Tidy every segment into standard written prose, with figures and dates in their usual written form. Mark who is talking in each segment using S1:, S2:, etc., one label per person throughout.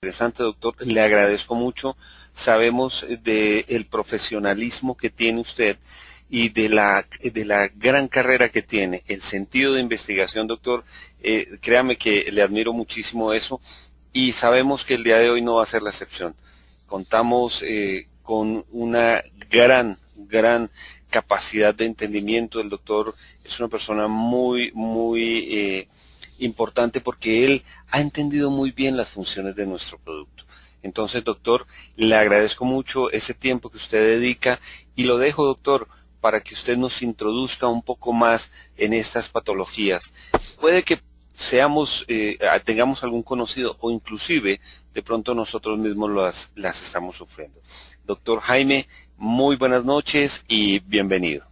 S1: interesante, doctor. Le agradezco mucho. Sabemos del profesionalismo que tiene usted y de la gran carrera que tiene, el sentido de investigación, doctor. Créame que le admiro muchísimo eso y sabemos que el día de hoy no va a ser la excepción. Contamos con una gran capacidad de entendimiento. El doctor es una persona muy importante porque él ha entendido muy bien las funciones de nuestro producto. Entonces, doctor, le agradezco mucho ese tiempo que usted dedica y lo dejo, doctor, para que usted nos introduzca un poco más en estas patologías. Puede que tengamos algún conocido o inclusive de pronto nosotros mismos las estamos sufriendo. Doctor Jaime, muy buenas noches y bienvenido.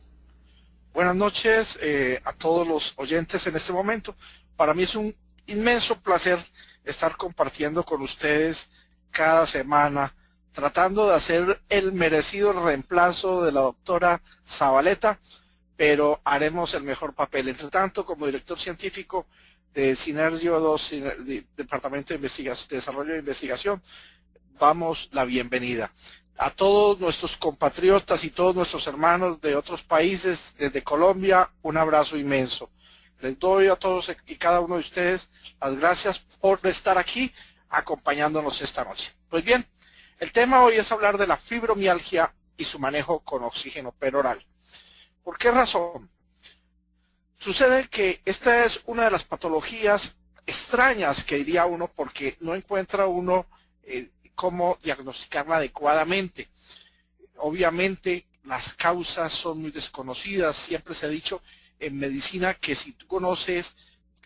S2: Buenas noches a todos los oyentes en este momento. Para mí es un inmenso placer estar compartiendo con ustedes cada semana, tratando de hacer el merecido reemplazo de la doctora Zabaleta, pero haremos el mejor papel. Entre tanto, como director científico de Sinergio 2, Departamento de Investigación, de Desarrollo de Investigación, damos la bienvenida a todos nuestros compatriotas y todos nuestros hermanos de otros países, desde Colombia, un abrazo inmenso. Les doy a todos y cada uno de ustedes las gracias por estar aquí acompañándonos esta noche. Pues bien, el tema hoy es hablar de la fibromialgia y su manejo con oxígeno peroral. ¿Por qué razón? Sucede que esta es una de las patologías extrañas que diría uno, porque no encuentra uno cómo diagnosticarla adecuadamente. Obviamente las causas son muy desconocidas. Siempre se ha dicho en medicina que si tú conoces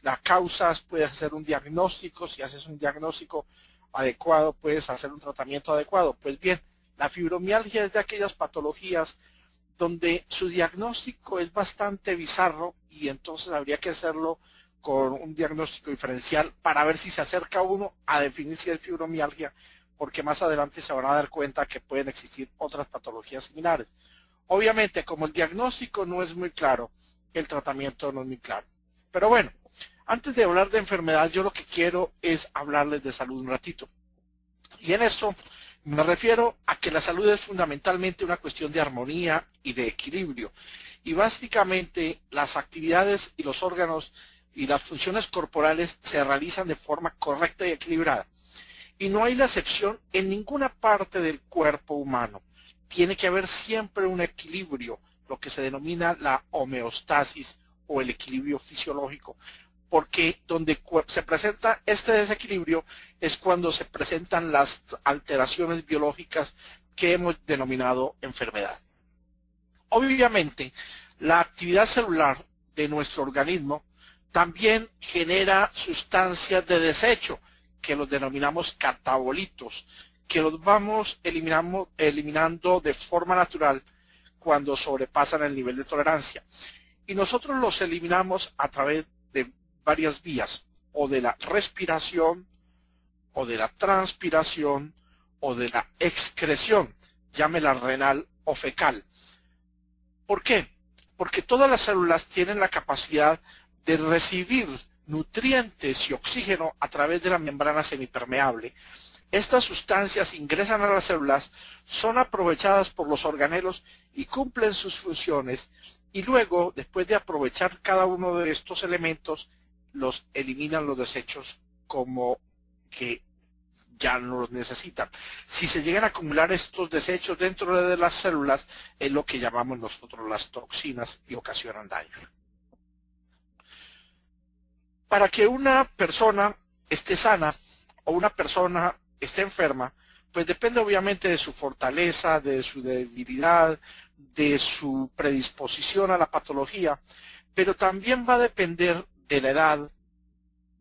S2: las causas puedes hacer un diagnóstico. Si haces un diagnóstico adecuado puedes hacer un tratamiento adecuado. Pues bien, la fibromialgia es de aquellas patologías donde su diagnóstico es bastante bizarro y entonces habría que hacerlo con un diagnóstico diferencial para ver si se acerca uno a definir si es fibromialgia, porque más adelante se van a dar cuenta que pueden existir otras patologías similares. Obviamente, como el diagnóstico no es muy claro, el tratamiento no es muy claro. Pero bueno, antes de hablar de enfermedad, yo lo que quiero es hablarles de salud un ratito. Y en eso me refiero a que la salud es fundamentalmente una cuestión de armonía y de equilibrio. Y básicamente las actividades y los órganos y las funciones corporales se realizan de forma correcta y equilibrada. Y no hay la excepción en ninguna parte del cuerpo humano. Tiene que haber siempre un equilibrio, lo que se denomina la homeostasis o el equilibrio fisiológico. Porque donde se presenta este desequilibrio es cuando se presentan las alteraciones biológicas que hemos denominado enfermedad. Obviamente, la actividad celular de nuestro organismo también genera sustancias de desecho, que los denominamos catabolitos, que los vamos eliminando de forma natural cuando sobrepasan el nivel de tolerancia. Y nosotros los eliminamos a través de varias vías, o de la respiración, o de la transpiración, o de la excreción, llámela renal o fecal. ¿Por qué? Porque todas las células tienen la capacidad de recibir nutrientes y oxígeno a través de la membrana semipermeable. Estas sustancias ingresan a las células, son aprovechadas por los organelos y cumplen sus funciones, y luego, después de aprovechar cada uno de estos elementos, los eliminan los desechos como que ya no los necesitan. Si se llegan a acumular estos desechos dentro de las células, es lo que llamamos nosotros las toxinas y ocasionan daño. Para que una persona esté sana o una persona esté enferma, pues depende obviamente de su fortaleza, de su debilidad, de su predisposición a la patología, pero también va a depender de la edad,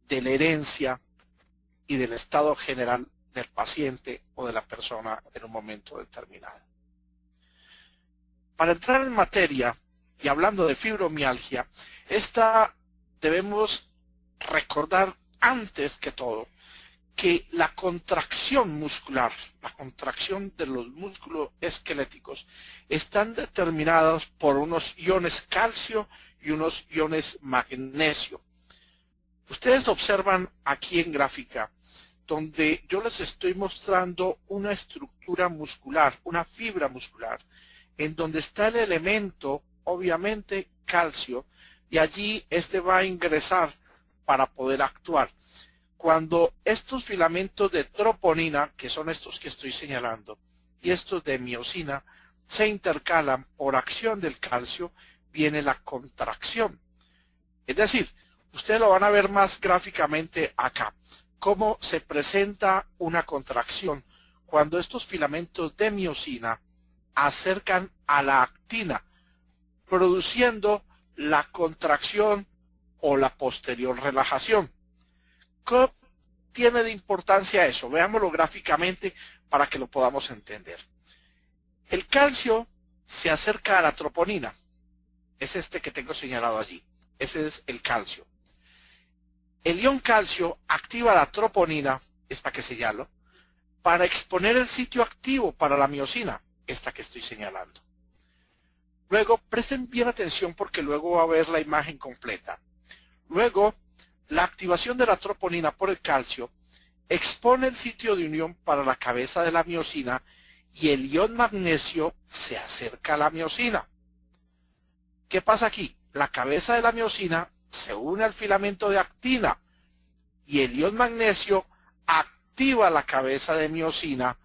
S2: de la herencia y del estado general del paciente o de la persona en un momento determinado. Para entrar en materia y hablando de fibromialgia, esta debemos recordar antes que todo que la contracción muscular, la contracción de los músculos esqueléticos están determinados por unos iones calcio y unos iones magnesio. Ustedes observan aquí en gráfica donde yo les estoy mostrando una estructura muscular, una fibra muscular, en donde está el elemento, obviamente, calcio, y allí este va a ingresar para poder actuar. Cuando estos filamentos de troponina, que son estos que estoy señalando, y estos de miosina, se intercalan por acción del calcio, viene la contracción. Es decir, ustedes lo van a ver más gráficamente acá, cómo se presenta una contracción cuando estos filamentos de miosina acercan a la actina, produciendo la contracción o la posterior relajación. ¿Qué tiene de importancia eso? Veámoslo gráficamente para que lo podamos entender. El calcio se acerca a la troponina. Es este que tengo señalado allí. Ese es el calcio. El ion calcio activa la troponina, esta que señalo, para exponer el sitio activo para la miosina, esta que estoy señalando. Luego, presten bien atención porque luego va a ver la imagen completa. Luego, la activación de la troponina por el calcio expone el sitio de unión para la cabeza de la miosina y el ion magnesio se acerca a la miosina. ¿Qué pasa aquí? La cabeza de la miosina se une al filamento de actina y el ion magnesio activa la cabeza de miosina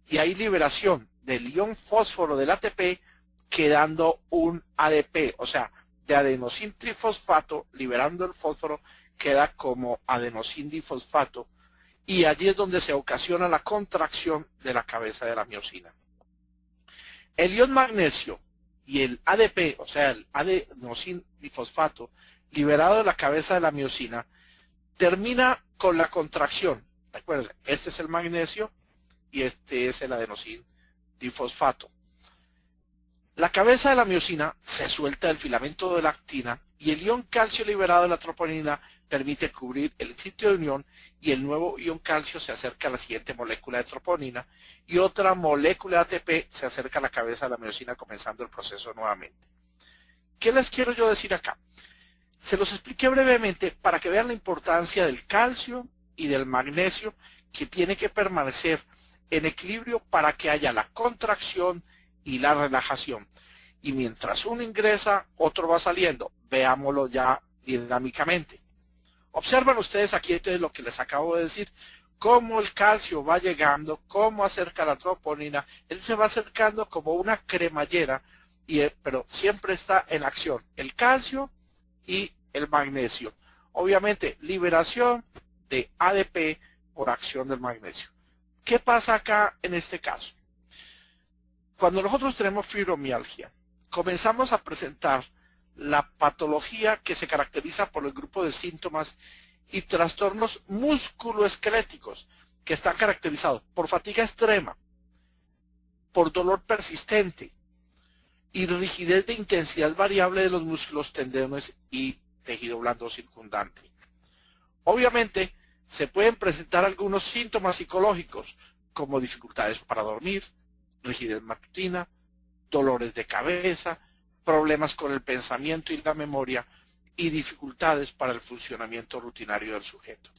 S2: y hay liberación del ion fósforo del ATP quedando un ADP, o sea, de adenosín trifosfato, liberando el fósforo, queda como adenosín difosfato y allí es donde se ocasiona la contracción de la cabeza de la miosina. El ion magnesio y el ADP, o sea, el adenosín difosfato, liberado de la cabeza de la miosina, termina con la contracción. Recuerden, este es el magnesio y este es el adenosín difosfato. La cabeza de la miosina se suelta del filamento de la actina y el ion calcio liberado de la troponina permite cubrir el sitio de unión y el nuevo ion calcio se acerca a la siguiente molécula de troponina y otra molécula de ATP se acerca a la cabeza de la miosina comenzando el proceso nuevamente. ¿Qué les quiero yo decir acá? Se los expliqué brevemente para que vean la importancia del calcio y del magnesio que tiene que permanecer en equilibrio para que haya la contracción y la relajación. Y mientras uno ingresa, otro va saliendo. Veámoslo ya dinámicamente. Observan ustedes aquí entonces lo que les acabo de decir, cómo el calcio va llegando, cómo acerca la troponina, él se va acercando como una cremallera, pero siempre está en acción el calcio y el magnesio. Obviamente, liberación de ADP por acción del magnesio. ¿Qué pasa acá en este caso? Cuando nosotros tenemos fibromialgia, comenzamos a presentar la patología que se caracteriza por el grupo de síntomas y trastornos musculoesqueléticos que están caracterizados por fatiga extrema, por dolor persistente y rigidez de intensidad variable de los músculos, tendones y tejido blando circundante. Obviamente, se pueden presentar algunos síntomas psicológicos como dificultades para dormir, rigidez matutina, dolores de cabeza, problemas con el pensamiento y la memoria y dificultades para el funcionamiento rutinario del sujeto.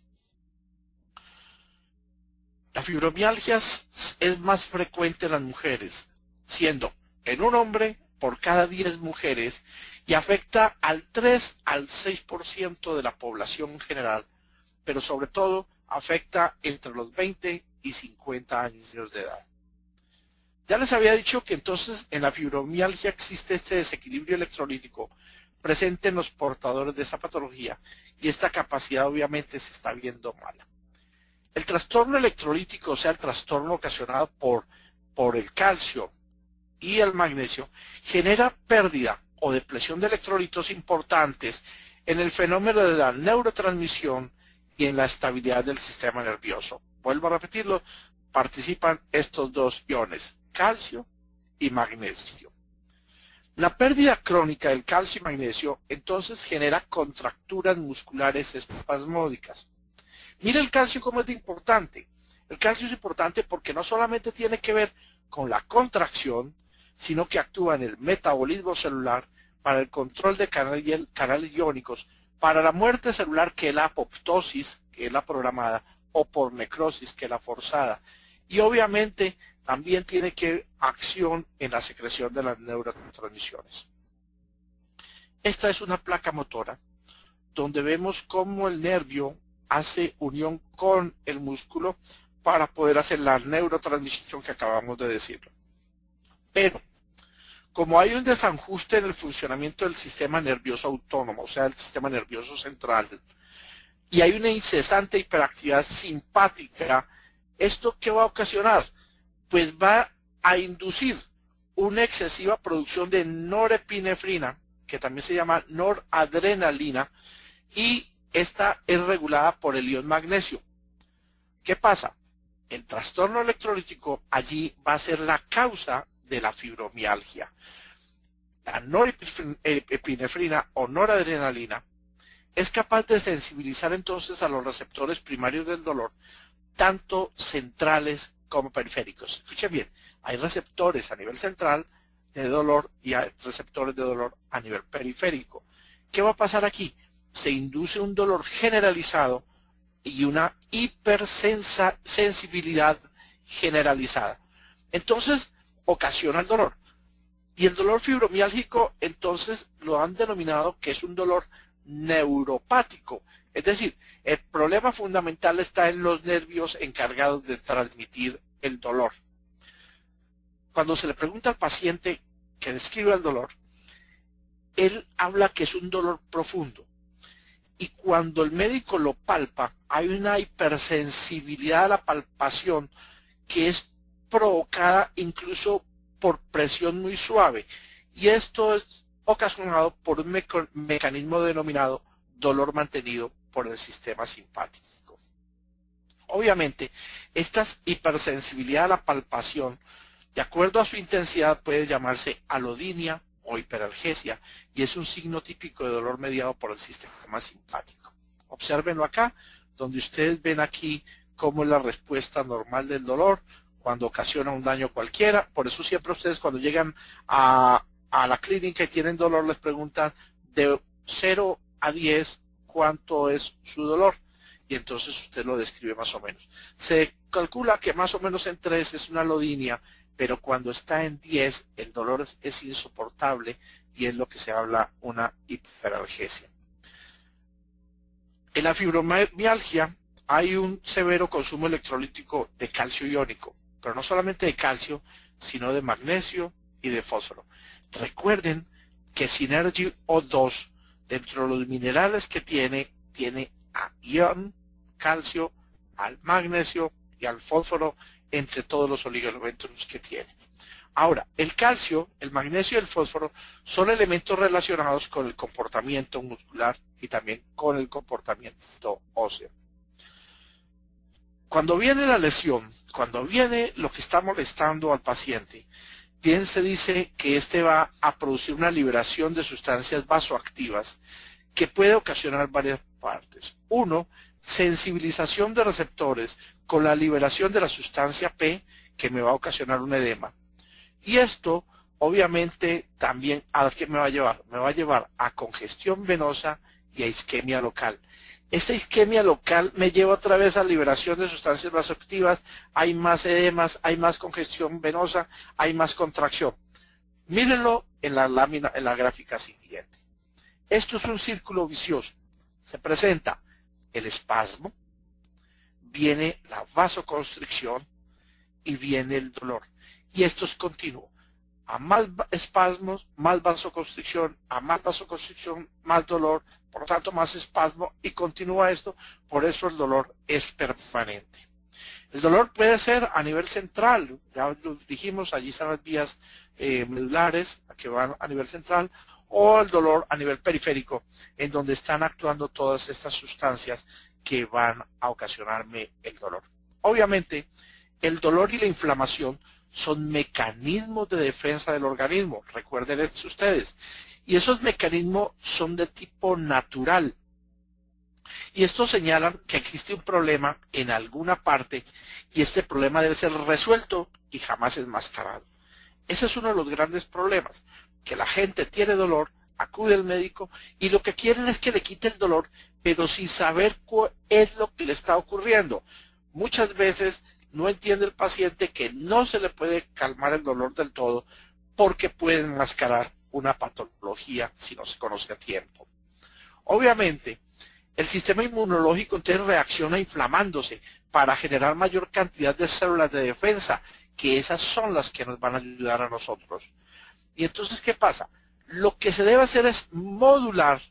S2: La fibromialgia es más frecuente en las mujeres, siendo en un hombre por cada 10 mujeres y afecta al 3 al 6% de la población en general, pero sobre todo afecta entre los 20 y 50 años de edad. Ya les había dicho que entonces en la fibromialgia existe este desequilibrio electrolítico presente en los portadores de esta patología y esta capacidad obviamente se está viendo mala. El trastorno electrolítico, o sea, el trastorno ocasionado por el calcio y el magnesio, genera pérdida o depresión de electrolitos importantes en el fenómeno de la neurotransmisión y en la estabilidad del sistema nervioso. Vuelvo a repetirlo, participan estos dos iones, calcio y magnesio. La pérdida crónica del calcio y magnesio entonces genera contracturas musculares espasmódicas. Mire el calcio cómo es de importante. El calcio es importante porque no solamente tiene que ver con la contracción, sino que actúa en el metabolismo celular, para el control de canales iónicos, para la muerte celular, que es la apoptosis, que es la programada, o por necrosis, que la forzada. Y obviamente también tiene que acción en la secreción de las neurotransmisiones. Esta es una placa motora donde vemos cómo el nervio hace unión con el músculo para poder hacer la neurotransmisión que acabamos de decirlo. Pero como hay un desajuste en el funcionamiento del sistema nervioso autónomo, o sea, el sistema nervioso central, y hay una incesante hiperactividad simpática, ¿esto qué va a ocasionar? Pues va a inducir una excesiva producción de norepinefrina, que también se llama noradrenalina, y esta es regulada por el ion magnesio. ¿Qué pasa? El trastorno electrolítico allí va a ser la causa de la fibromialgia. La norepinefrina o noradrenalina es capaz de sensibilizar entonces a los receptores primarios del dolor, tanto centrales como periféricos. Escuchen bien, hay receptores a nivel central de dolor y hay receptores de dolor a nivel periférico. ¿Qué va a pasar aquí? Se induce un dolor generalizado y una hipersensibilidad generalizada. Entonces, ocasiona el dolor. Y el dolor fibromiálgico, entonces, lo han denominado que es un dolor neuropático. Es decir, el problema fundamental está en los nervios encargados de transmitir el dolor. Cuando se le pregunta al paciente que describe el dolor, él habla que es un dolor profundo. Y cuando el médico lo palpa, hay una hipersensibilidad a la palpación que es provocada incluso por presión muy suave. Y esto es ocasionado por un mecanismo denominado dolor mantenido por el sistema simpático. Obviamente, esta hipersensibilidad a la palpación, de acuerdo a su intensidad, puede llamarse alodinia o hiperalgesia, y es un signo típico de dolor mediado por el sistema simpático. Obsérvenlo acá, donde ustedes ven aquí cómo es la respuesta normal del dolor cuando ocasiona un daño cualquiera. Por eso siempre ustedes cuando llegan a la clínica y tienen dolor les preguntan de 0 a 10 cuánto es su dolor, y entonces usted lo describe más o menos. Se calcula que más o menos en 3 es una alodinia, pero cuando está en 10 el dolor es insoportable y es lo que se habla una hiperalgesia. En la fibromialgia hay un severo consumo electrolítico de calcio iónico, pero no solamente de calcio, sino de magnesio y de fósforo. Recuerden que Synergy O2, dentro de los minerales que tiene a ion, calcio, al magnesio y al fósforo, entre todos los oligoelementos que tiene. Ahora, el calcio, el magnesio y el fósforo son elementos relacionados con el comportamiento muscular y también con el comportamiento óseo. Cuando viene la lesión, cuando viene lo que está molestando al paciente, bien se dice que este va a producir una liberación de sustancias vasoactivas que puede ocasionar varias partes. Uno, sensibilización de receptores con la liberación de la sustancia P, que me va a ocasionar un edema. Y esto, obviamente, también ¿a qué me va a llevar? Me va a llevar a congestión venosa y a isquemia local. Esta isquemia local me lleva otra vez a liberación de sustancias vasoactivas, hay más edemas, hay más congestión venosa, hay más contracción. Mírenlo en la lámina, en la gráfica siguiente. Esto es un círculo vicioso. Se presenta el espasmo, viene la vasoconstricción y viene el dolor. Y esto es continuo. A más espasmos, más vasoconstricción, a más vasoconstricción, más dolor, por lo tanto más espasmo y continúa esto, por eso el dolor es permanente. El dolor puede ser a nivel central, ya lo dijimos, allí están las vías medulares que van a nivel central, o el dolor a nivel periférico, en donde están actuando todas estas sustancias que van a ocasionarme el dolor. Obviamente, el dolor y la inflamación son mecanismos de defensa del organismo, recuerden eso ustedes, y esos mecanismos son de tipo natural. Y estos señalan que existe un problema en alguna parte y este problema debe ser resuelto y jamás enmascarado. Ese es uno de los grandes problemas, que la gente tiene dolor acude al médico y lo que quieren es que le quite el dolor, pero sin saber qué es lo que le está ocurriendo. Muchas veces no entiende el paciente que no se le puede calmar el dolor del todo porque puede enmascarar una patología si no se conoce a tiempo. Obviamente, el sistema inmunológico entonces reacciona inflamándose para generar mayor cantidad de células de defensa, que esas son las que nos van a ayudar a nosotros. Y entonces, ¿qué pasa? Lo que se debe hacer es modular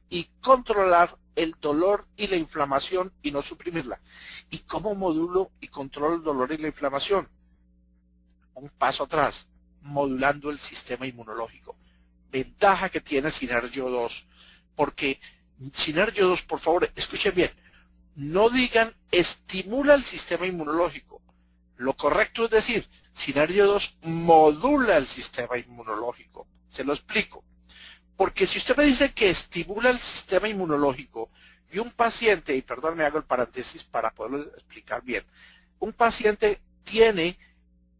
S2: y controlar el dolor y la inflamación y no suprimirla. ¿Y cómo modulo y controlo el dolor y la inflamación? Un paso atrás, modulando el sistema inmunológico. Ventaja que tiene Synergio 2, porque Synergio 2, por favor, escuchen bien, no digan estimula el sistema inmunológico. Lo correcto es decir, Synergio 2 modula el sistema inmunológico. Se lo explico. Porque si usted me dice que estimula el sistema inmunológico y un paciente, y perdón, me hago el paréntesis para poderlo explicar bien, un paciente tiene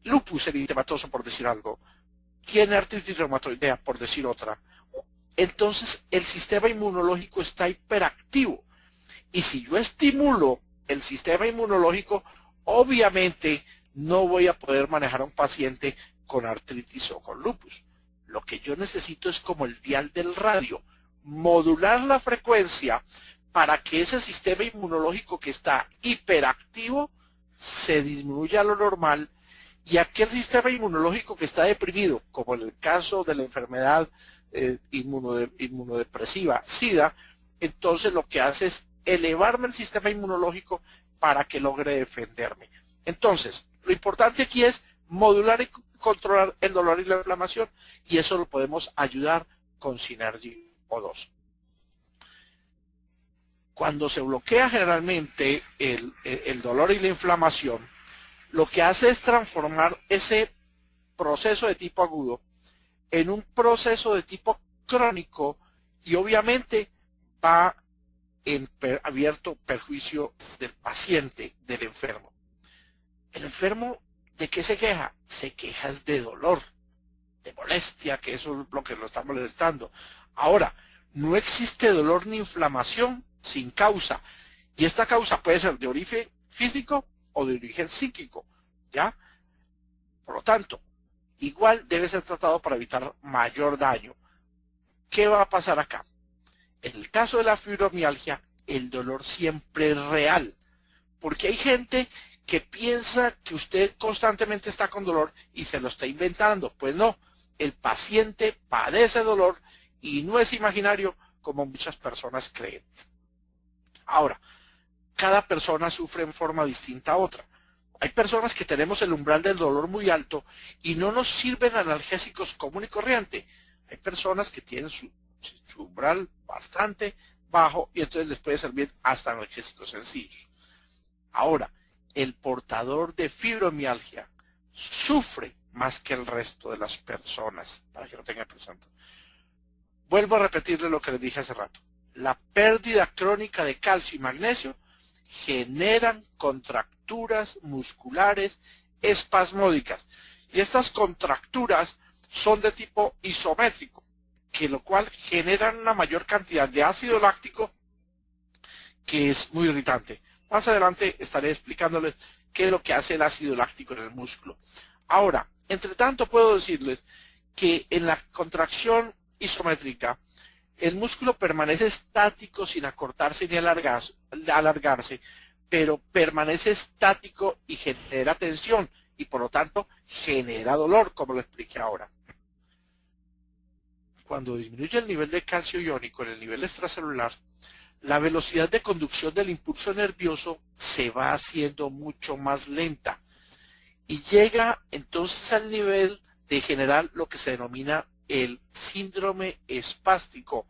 S2: lupus eritematoso, por decir algo, tiene artritis reumatoidea, por decir otra, entonces el sistema inmunológico está hiperactivo. Y si yo estimulo el sistema inmunológico, obviamente no voy a poder manejar a un paciente con artritis o con lupus. Lo que yo necesito es como el dial del radio, modular la frecuencia para que ese sistema inmunológico que está hiperactivo se disminuya a lo normal y aquel sistema inmunológico que está deprimido, como en el caso de la enfermedad inmunodepresiva, SIDA, entonces lo que hace es elevarme el sistema inmunológico para que logre defenderme. Entonces, lo importante aquí es modular y controlar el dolor y la inflamación, y eso lo podemos ayudar con Synergio 2. Cuando se bloquea generalmente el dolor y la inflamación, lo que hace es transformar ese proceso de tipo agudo en un proceso de tipo crónico y obviamente va en abierto perjuicio del paciente, del enfermo. El enfermo, ¿de qué se queja? Se queja de dolor, de molestia, que eso es lo que lo está molestando. Ahora, no existe dolor ni inflamación sin causa. Y esta causa puede ser de origen físico o de origen psíquico, ¿ya? Por lo tanto, igual debe ser tratado para evitar mayor daño. ¿Qué va a pasar acá? En el caso de la fibromialgia, el dolor siempre es real, porque hay gente que piensa que usted constantemente está con dolor y se lo está inventando. Pues no, el paciente padece dolor y no es imaginario como muchas personas creen. Ahora, cada persona sufre en forma distinta a otra. Hay personas que tenemos el umbral del dolor muy alto y no nos sirven analgésicos común y corriente. Hay personas que tienen su umbral bastante bajo y entonces les puede servir hasta analgésicos sencillos. Ahora, el portador de fibromialgia sufre más que el resto de las personas, para que lo tengan presente. Vuelvo a repetirle lo que les dije hace rato. La pérdida crónica de calcio y magnesio generan contracturas musculares espasmódicas. Y estas contracturas son de tipo isométrico, que lo cual generan una mayor cantidad de ácido láctico que es muy irritante. Más adelante estaré explicándoles qué es lo que hace el ácido láctico en el músculo. Ahora, entre tanto puedo decirles que en la contracción isométrica el músculo permanece estático sin acortarse ni alargarse, pero permanece estático y genera tensión y por lo tanto genera dolor, como lo expliqué ahora. Cuando disminuye el nivel de calcio iónico en el nivel extracelular, la velocidad de conducción del impulso nervioso se va haciendo mucho más lenta y llega entonces al nivel de generar lo que se denomina el síndrome espástico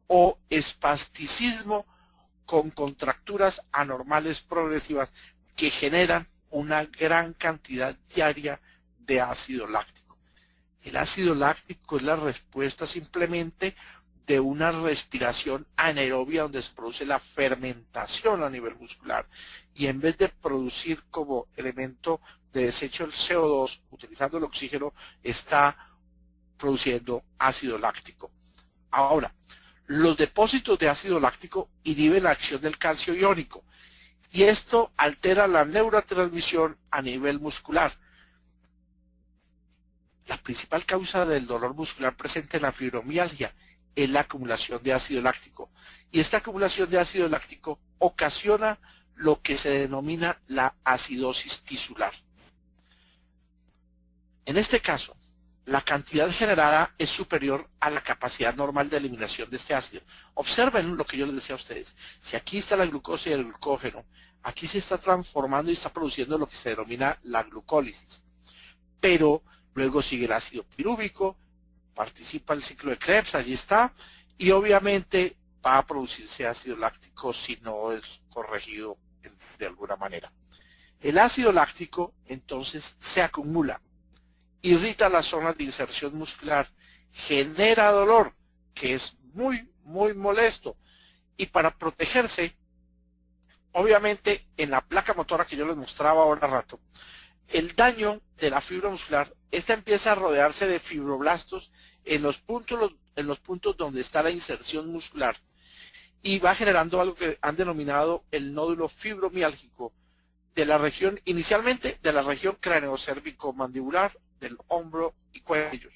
S2: o espasticismo con contracturas anormales progresivas que generan una gran cantidad diaria de ácido láctico. El ácido láctico es la respuesta simplemente de una respiración anaerobia donde se produce la fermentación a nivel muscular y en vez de producir como elemento de desecho el CO2 utilizando el oxígeno está produciendo ácido láctico. Ahora, los depósitos de ácido láctico inhiben la acción del calcio iónico y esto altera la neurotransmisión a nivel muscular. La principal causa del dolor muscular presente en la fibromialgia es la acumulación de ácido láctico y esta acumulación de ácido láctico ocasiona lo que se denomina la acidosis tisular. En este caso, la cantidad generada es superior a la capacidad normal de eliminación de este ácido. Observen lo que yo les decía a ustedes. Si aquí está la glucosa y el glucógeno, aquí se está transformando y está produciendo lo que se denomina la glucólisis. Pero luego sigue el ácido pirúvico, participa el ciclo de Krebs, allí está, y obviamente va a producirse ácido láctico si no es corregido de alguna manera. El ácido láctico entonces se acumula, irrita las zonas de inserción muscular, genera dolor, que es muy molesto, y para protegerse, obviamente en la placa motora que yo les mostraba ahora rato, el daño de la fibra muscular, esta empieza a rodearse de fibroblastos en los puntos donde está la inserción muscular y va generando algo que han denominado el nódulo fibromiálgico de la región, inicialmente de la región craneocérvico-mandibular, del hombro y cuello.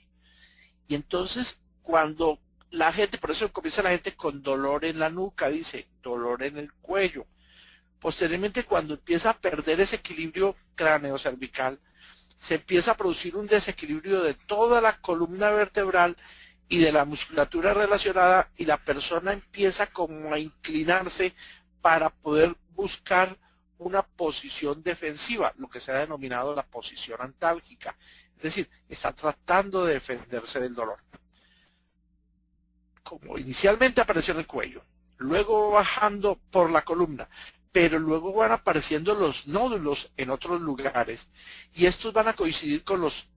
S2: Y entonces cuando la gente, por eso comienza la gente con dolor en la nuca, dice, dolor en el cuello. Posteriormente, cuando empieza a perder ese equilibrio craneocervical, se empieza a producir un desequilibrio de toda la columna vertebral y de la musculatura relacionada y la persona empieza como a inclinarse para poder buscar una posición defensiva, lo que se ha denominado la posición antálgica. Es decir, está tratando de defenderse del dolor. Como inicialmente apareció en el cuello, luego bajando por la columna, pero luego van apareciendo los nódulos en otros lugares y estos van a coincidir con los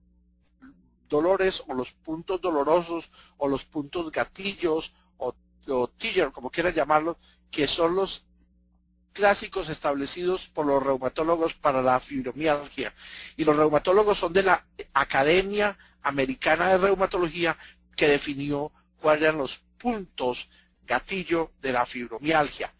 S2: dolores o los puntos dolorosos o los puntos gatillos o trigger, como quieran llamarlo, que son los clásicos establecidos por los reumatólogos para la fibromialgia. Y los reumatólogos son de la Academia Americana de Reumatología que definió cuáles eran los puntos gatillo de la fibromialgia.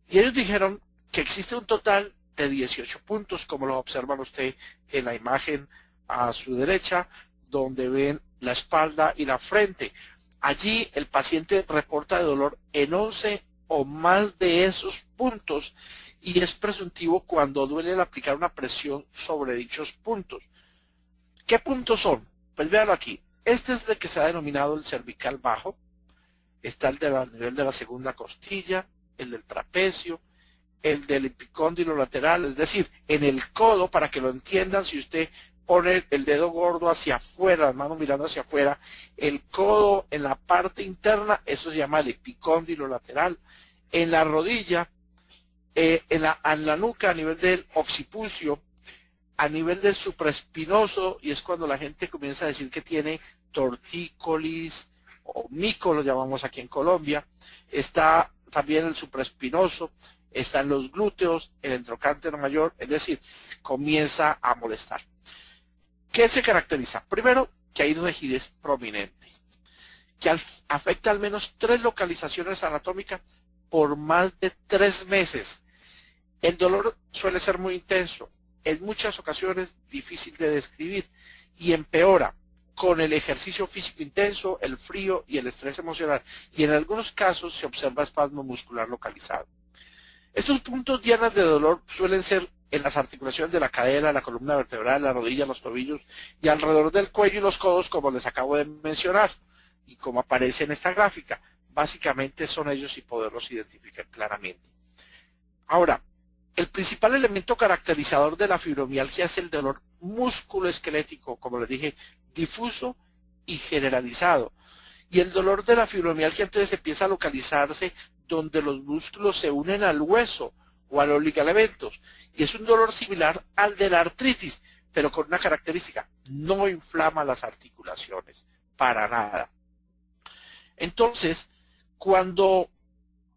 S2: Y ellos dijeron que existe un total de 18 puntos, como lo observan usted en la imagen a su derecha, donde ven la espalda y la frente. Allí el paciente reporta de dolor en 11 o más de esos puntos y es presuntivo cuando duele al aplicar una presión sobre dichos puntos. ¿Qué puntos son? Pues véanlo aquí. Este es el que se ha denominado el cervical bajo. Está el del nivel de la segunda costilla, el del trapecio, el del epicóndilo lateral, es decir, en el codo, para que lo entiendan, si usted pone el dedo gordo hacia afuera, las manos mirando hacia afuera, el codo en la parte interna, eso se llama el epicóndilo lateral, en la rodilla, en la nuca a nivel del occipucio, a nivel del supraespinoso, y es cuando la gente comienza a decir que tiene tortícolis o mico, lo llamamos aquí en Colombia. Está también el supraespinoso, están los glúteos, el entrocántero mayor, es decir, comienza a molestar. ¿Qué se caracteriza? Primero, que hay rigidez prominente, que afecta al menos 3 localizaciones anatómicas por más de 3 meses. El dolor suele ser muy intenso, en muchas ocasiones difícil de describir y empeora con el ejercicio físico intenso, el frío y el estrés emocional, y en algunos casos se observa espasmo muscular localizado. Estos puntos dianas de dolor suelen ser en las articulaciones de la cadera, la columna vertebral, la rodilla, los tobillos y alrededor del cuello y los codos, como les acabo de mencionar y como aparece en esta gráfica. Básicamente son ellos y poderlos identificar claramente. Ahora, el principal elemento caracterizador de la fibromialgia es el dolor musculoesquelético, como les dije, difuso y generalizado. Y el dolor de la fibromialgia entonces empieza a localizarse donde los músculos se unen al hueso o a los ligamentos. Y es un dolor similar al de la artritis, pero con una característica: no inflama las articulaciones, para nada. Entonces, cuando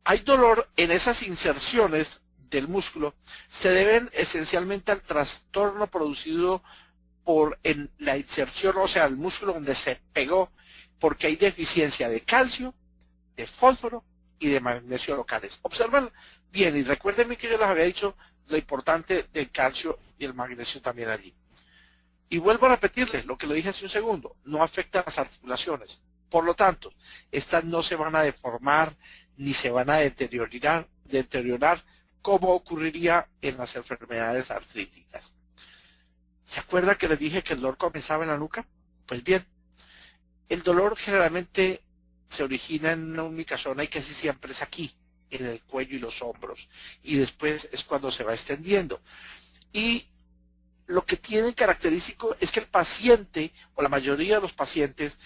S2: hay dolor en esas inserciones del músculo, se deben esencialmente al trastorno producido por la inserción, o sea, el músculo donde se pegó, porque hay deficiencia de calcio, de fósforo y de magnesio locales. Observen bien y recuérdenme que yo les había dicho lo importante del calcio y el magnesio también allí. Y vuelvo a repetirles lo que le dije hace un segundo, no afecta a las articulaciones. Por lo tanto, estas no se van a deformar ni se van a deteriorar como ocurriría en las enfermedades artríticas. ¿Se acuerda que les dije que el dolor comenzaba en la nuca? Pues bien, el dolor generalmente se origina en una única zona y casi siempre es aquí, en el cuello y los hombros. Y después es cuando se va extendiendo. Y lo que tiene característico es que el paciente, o la mayoría de los pacientes,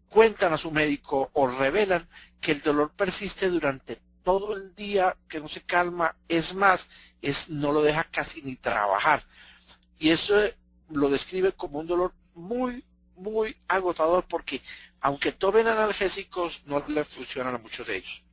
S2: cuentan a su médico o revelan que el dolor persiste durante todo el día, que no se calma, es más, no lo deja casi ni trabajar. Y eso lo describe como un dolor muy, muy agotador porque aunque tomen analgésicos, no le funcionan a muchos de ellos.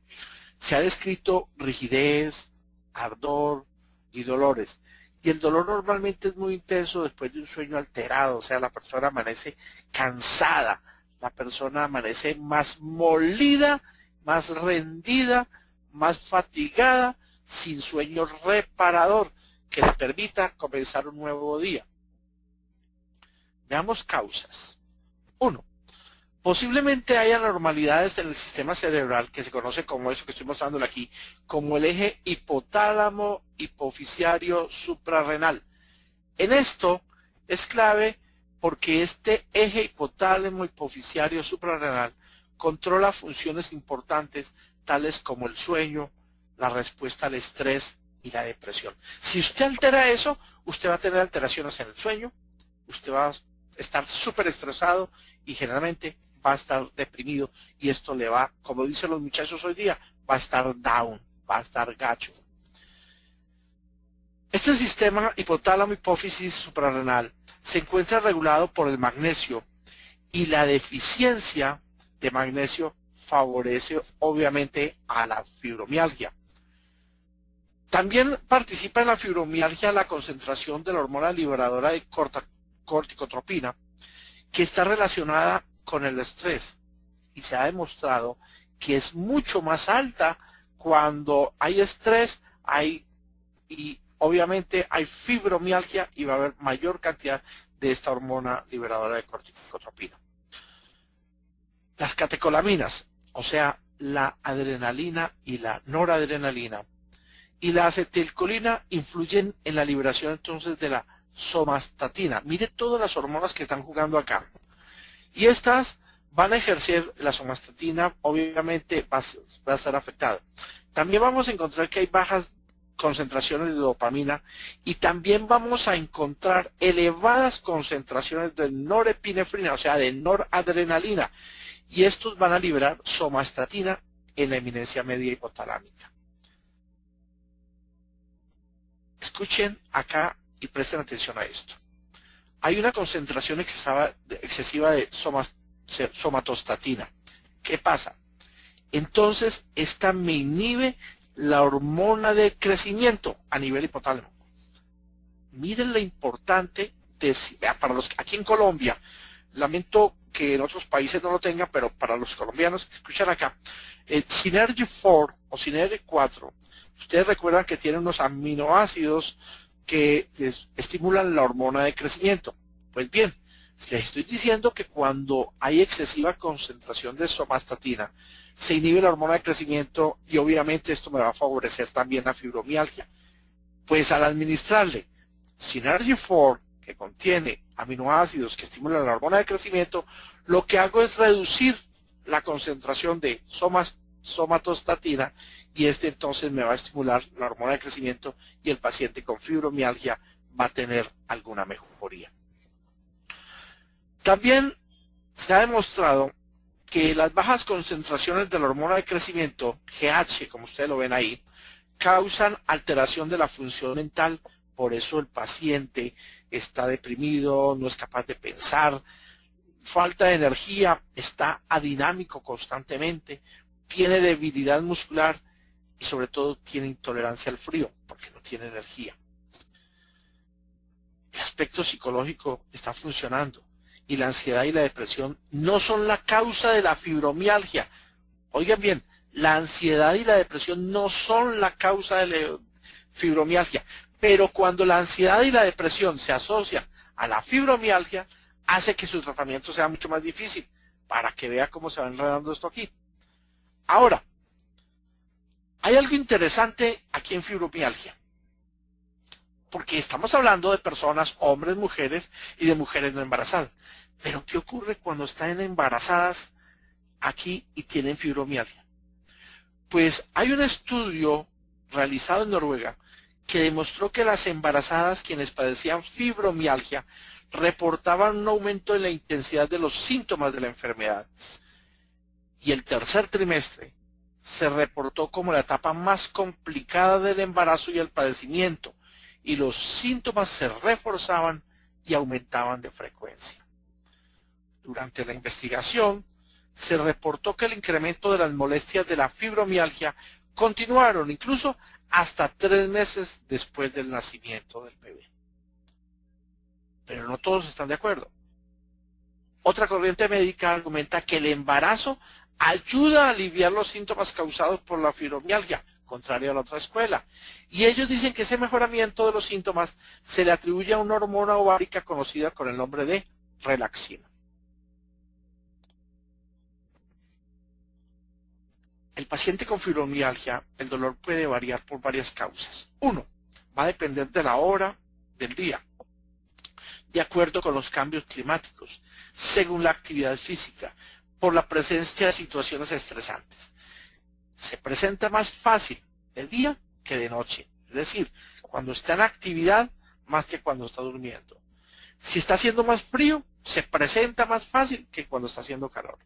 S2: Se ha descrito rigidez, ardor y dolores. Y el dolor normalmente es muy intenso después de un sueño alterado, o sea, la persona amanece cansada, la persona amanece más molida, más rendida, más fatigada, sin sueño reparador que le permita comenzar un nuevo día. Veamos causas. 1. Posiblemente haya anormalidades en el sistema cerebral que se conoce como eso que estoy mostrándole aquí, como el eje hipotálamo hipoficiario suprarrenal. En esto es clave porque este eje hipotálamo hipoficiario suprarrenal controla funciones importantes tales como el sueño, la respuesta al estrés y la depresión. Si usted altera eso, usted va a tener alteraciones en el sueño, usted va a estar súper estresado y generalmente va a estar deprimido y esto le va, como dicen los muchachos hoy día, va a estar down, va a estar gacho. Este sistema hipotálamo hipófisis suprarrenal se encuentra regulado por el magnesio y la deficiencia de magnesio favorece obviamente a la fibromialgia. También participa en la fibromialgia la concentración de la hormona liberadora de corticotropina, que está relacionada con el estrés y se ha demostrado que es mucho más alta cuando hay estrés, y obviamente hay fibromialgia y va a haber mayor cantidad de esta hormona liberadora de corticotropina. Las catecolaminas, o sea, la adrenalina y la noradrenalina y la acetilcolina influyen en la liberación entonces de la somatostatina. Mire todas las hormonas que están jugando acá. Y estas van a ejercer, la somatostatina obviamente va a estar afectada. También vamos a encontrar que hay bajas concentraciones de dopamina y también vamos a encontrar elevadas concentraciones de norepinefrina, o sea, de noradrenalina. Y estos van a liberar somatostatina en la eminencia media hipotalámica. Escuchen acá y presten atención a esto. Hay una concentración excesiva de somatostatina. ¿Qué pasa? Entonces, esta me inhibe la hormona de crecimiento a nivel hipotálamo. Miren lo importante para los aquí en Colombia, lamento que en otros países no lo tengan, pero para los colombianos que escuchan acá, Synergy 4 o Synergy 4, ustedes recuerdan que tiene unos aminoácidos que estimulan la hormona de crecimiento. Pues bien, les estoy diciendo que cuando hay excesiva concentración de somatostatina, se inhibe la hormona de crecimiento y obviamente esto me va a favorecer también la fibromialgia. Pues al administrarle Synergy 4, que contiene aminoácidos que estimulan la hormona de crecimiento, lo que hago es reducir la concentración de somatostatina y entonces me va a estimular la hormona de crecimiento y el paciente con fibromialgia va a tener alguna mejoría. También se ha demostrado que las bajas concentraciones de la hormona de crecimiento, GH, como ustedes lo ven ahí, causan alteración de la función mental. Por eso el paciente está deprimido, no es capaz de pensar, falta de energía, está adinámico constantemente, tiene debilidad muscular y sobre todo tiene intolerancia al frío porque no tiene energía. El aspecto psicológico está funcionando y la ansiedad y la depresión no son la causa de la fibromialgia. Oigan bien, la ansiedad y la depresión no son la causa de la fibromialgia, pero cuando la ansiedad y la depresión se asocian a la fibromialgia, hace que su tratamiento sea mucho más difícil, para que vea cómo se va enredando esto aquí. Ahora, hay algo interesante aquí en fibromialgia, porque estamos hablando de personas, hombres, mujeres, y de mujeres no embarazadas. Pero ¿qué ocurre cuando están embarazadas aquí y tienen fibromialgia? Pues hay un estudio realizado en Noruega que demostró que las embarazadas quienes padecían fibromialgia reportaban un aumento en la intensidad de los síntomas de la enfermedad. Y el tercer trimestre se reportó como la etapa más complicada del embarazo y el padecimiento, y los síntomas se reforzaban y aumentaban de frecuencia. Durante la investigación, se reportó que el incremento de las molestias de la fibromialgia continuaron incluso hasta 3 meses después del nacimiento del bebé. Pero no todos están de acuerdo. Otra corriente médica argumenta que el embarazo ayuda a aliviar los síntomas causados por la fibromialgia, contrario a la otra escuela. Y ellos dicen que ese mejoramiento de los síntomas se le atribuye a una hormona ovárica conocida con el nombre de relaxina. El paciente con fibromialgia, el dolor puede variar por varias causas. Uno, va a depender de la hora del día, de acuerdo con los cambios climáticos, según la actividad física, por la presencia de situaciones estresantes. Se presenta más fácil de día que de noche, es decir, cuando está en actividad más que cuando está durmiendo. Si está haciendo más frío, se presenta más fácil que cuando está haciendo calor.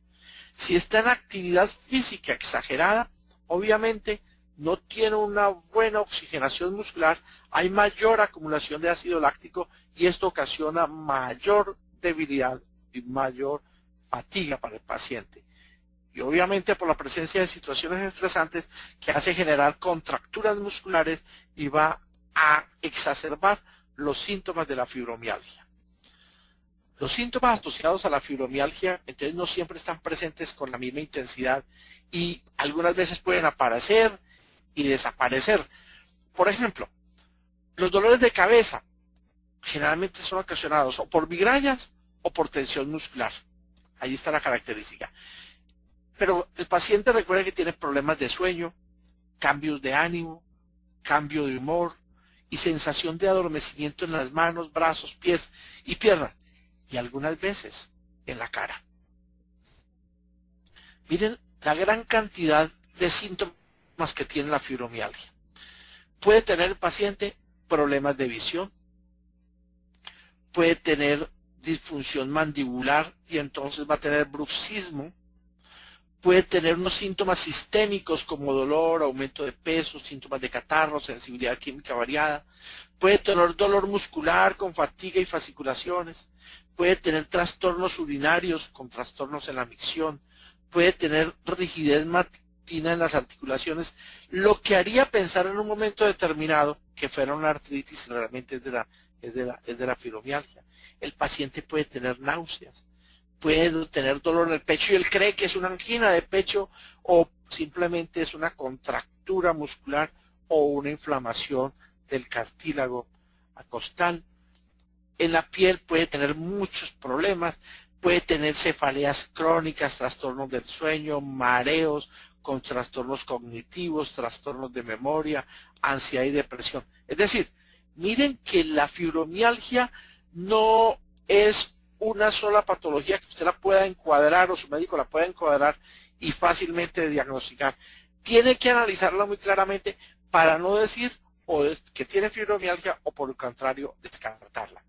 S2: Si está en actividad física exagerada, obviamente no tiene una buena oxigenación muscular, hay mayor acumulación de ácido láctico y esto ocasiona mayor debilidad y mayor fatiga para el paciente. Y obviamente por la presencia de situaciones estresantes que hace generar contracturas musculares y va a exacerbar los síntomas de la fibromialgia. Los síntomas asociados a la fibromialgia entonces no siempre están presentes con la misma intensidad y algunas veces pueden aparecer y desaparecer. Por ejemplo, los dolores de cabeza generalmente son ocasionados o por migrañas o por tensión muscular. Ahí está la característica. Pero el paciente recuerda que tiene problemas de sueño, cambios de ánimo, cambio de humor y sensación de adormecimiento en las manos, brazos, pies y piernas. Y algunas veces en la cara. Miren la gran cantidad de síntomas que tiene la fibromialgia. Puede tener el paciente problemas de visión, puede tener disfunción mandibular y entonces va a tener bruxismo, puede tener unos síntomas sistémicos como dolor, aumento de peso, síntomas de catarro, sensibilidad química variada, puede tener dolor muscular con fatiga y fasciculaciones, puede tener trastornos urinarios con trastornos en la micción, puede tener rigidez matina en las articulaciones, lo que haría pensar en un momento determinado que fuera una artritis, realmente es de la fibromialgia. El paciente puede tener náuseas, puede tener dolor en el pecho y él cree que es una angina de pecho o simplemente es una contractura muscular o una inflamación del cartílago costal. En la piel puede tener muchos problemas, puede tener cefaleas crónicas, trastornos del sueño, mareos con trastornos cognitivos, trastornos de memoria, ansiedad y depresión. Es decir, miren que la fibromialgia no es una sola patología que usted la pueda encuadrar o su médico la pueda encuadrar y fácilmente diagnosticar. Tiene que analizarla muy claramente para no decir o que tiene fibromialgia o por el contrario descartarla.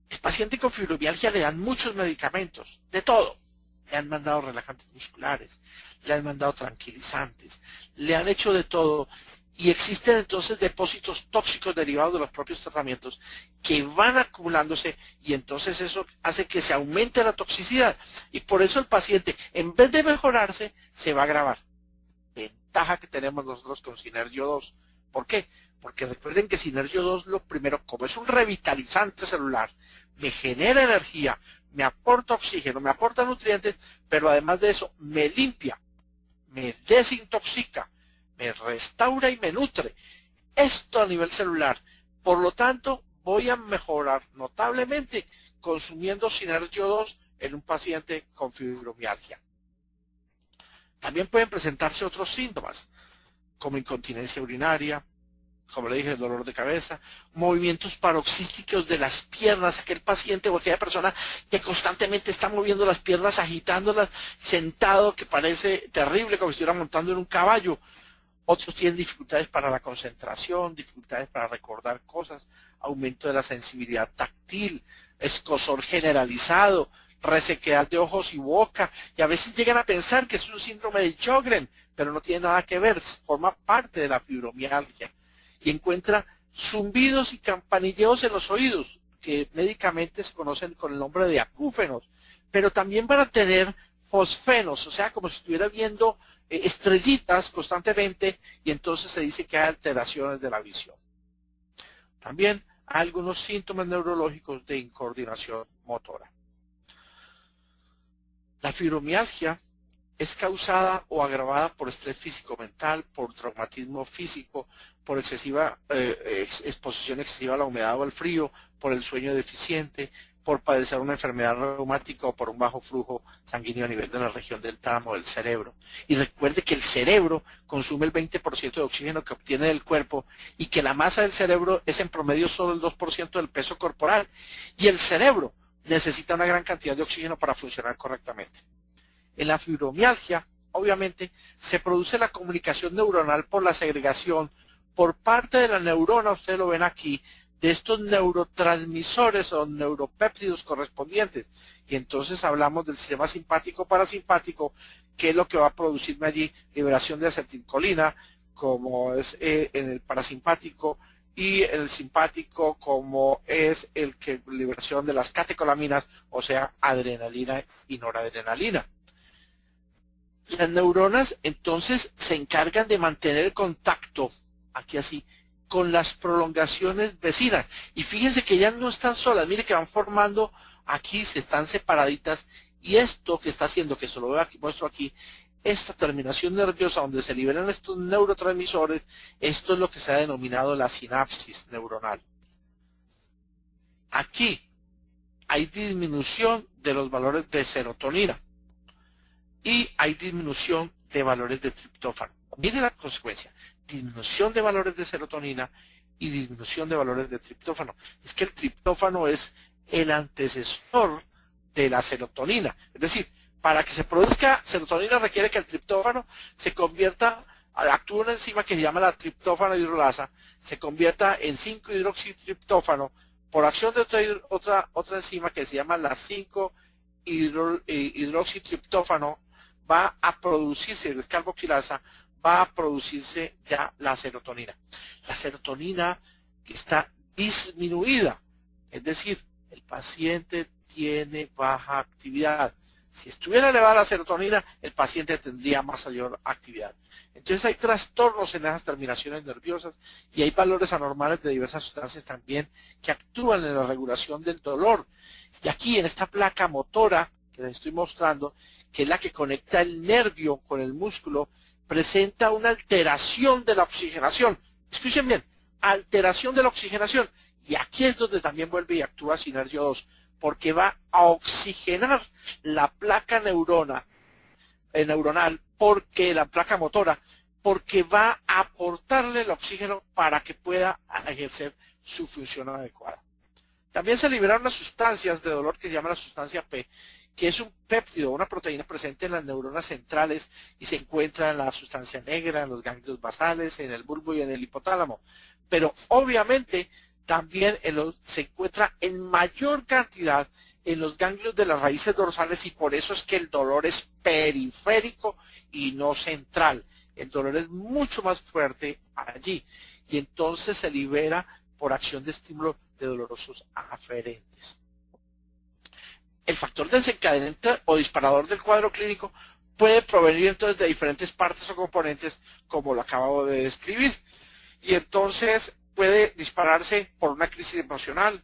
S2: El paciente con fibromialgia le dan muchos medicamentos, de todo. Le han mandado relajantes musculares, le han mandado tranquilizantes, le han hecho de todo. Y existen entonces depósitos tóxicos derivados de los propios tratamientos que van acumulándose y entonces eso hace que se aumente la toxicidad. Y por eso el paciente, en vez de mejorarse, se va a agravar. Ventaja que tenemos nosotros con Synergio 2, ¿Por qué? Porque recuerden que Sinergio 2 lo primero, como es un revitalizante celular, me genera energía, me aporta oxígeno, me aporta nutrientes, pero además de eso me limpia, me desintoxica, me restaura y me nutre. Esto a nivel celular. Por lo tanto, voy a mejorar notablemente consumiendo Sinergio 2 en un paciente con fibromialgia. También pueden presentarse otros síntomas, como incontinencia urinaria, como le dije, el dolor de cabeza, movimientos paroxísticos de las piernas, aquel paciente o aquella persona que constantemente está moviendo las piernas, agitándolas, sentado, que parece terrible, como si estuviera montando en un caballo. Otros tienen dificultades para la concentración, dificultades para recordar cosas, aumento de la sensibilidad táctil, escozor generalizado, resequedad de ojos y boca, y a veces llegan a pensar que es un síndrome de Sjögren, pero no tiene nada que ver, forma parte de la fibromialgia. Y encuentra zumbidos y campanilleos en los oídos, que médicamente se conocen con el nombre de acúfenos, pero también van a tener fosfenos, o sea, como si estuviera viendo estrellitas constantemente, y entonces se dice que hay alteraciones de la visión. También hay algunos síntomas neurológicos de incoordinación motora. La fibromialgia es causada o agravada por estrés físico-mental, por traumatismo físico, por excesiva exposición excesiva a la humedad o al frío, por el sueño deficiente, por padecer una enfermedad reumática o por un bajo flujo sanguíneo a nivel de la región del tálamo del cerebro. Y recuerde que el cerebro consume el 20% de oxígeno que obtiene del cuerpo y que la masa del cerebro es en promedio solo el 2% del peso corporal. Y el cerebro necesita una gran cantidad de oxígeno para funcionar correctamente. En la fibromialgia, obviamente, se produce la comunicación neuronal por la segregación por parte de la neurona, ustedes lo ven aquí, de estos neurotransmisores o neuropéptidos correspondientes. Y entonces hablamos del sistema simpático-parasimpático, que es lo que va a producirme allí liberación de acetilcolina, como es en el parasimpático, y el simpático como es el que liberación de las catecolaminas, o sea, adrenalina y noradrenalina. Las neuronas entonces se encargan de mantener el contacto, aquí así, con las prolongaciones vecinas. Y fíjense que ya no están solas, mire que van formando aquí, se están separaditas, y esto que está haciendo, que se lo veo aquí, muestro aquí, esta terminación nerviosa donde se liberan estos neurotransmisores, esto es lo que se ha denominado la sinapsis neuronal. Aquí hay disminución de los valores de serotonina y hay disminución de valores de triptófano. Mire la consecuencia, disminución de valores de serotonina y disminución de valores de triptófano. Es que el triptófano es el antecesor de la serotonina. Es decir, para que se produzca serotonina requiere que el triptófano se convierta, actúa una enzima que se llama la triptófano hidrolasa, se convierta en 5-hidroxitriptófano por acción de otra enzima que se llama la 5-hidroxitriptófano, va a producirse, descarboxilasa, va a producirse ya la serotonina. La serotonina que está disminuida, es decir, el paciente tiene baja actividad. Si estuviera elevada la serotonina, el paciente tendría mayor actividad. Entonces hay trastornos en esas terminaciones nerviosas y hay valores anormales de diversas sustancias también que actúan en la regulación del dolor. Y aquí en esta placa motora que les estoy mostrando, que es la que conecta el nervio con el músculo, presenta una alteración de la oxigenación. Escuchen bien, alteración de la oxigenación. Y aquí es donde también vuelve y actúa Sinergio 2, porque va a oxigenar la placa neuronal, porque la placa motora, porque va a aportarle el oxígeno para que pueda ejercer su función adecuada. También se liberaron las sustancias de dolor que se llama la sustancia P, que es un péptido, una proteína presente en las neuronas centrales y se encuentra en la sustancia negra, en los ganglios basales, en el bulbo y en el hipotálamo. Pero obviamente también se encuentra en mayor cantidad en los ganglios de las raíces dorsales y por eso es que el dolor es periférico y no central. El dolor es mucho más fuerte allí y entonces se libera por acción de estímulos de dolorosos aferentes. El factor desencadenante o disparador del cuadro clínico puede provenir entonces de diferentes partes o componentes como lo acabo de describir. y entonces puede dispararse por una crisis emocional,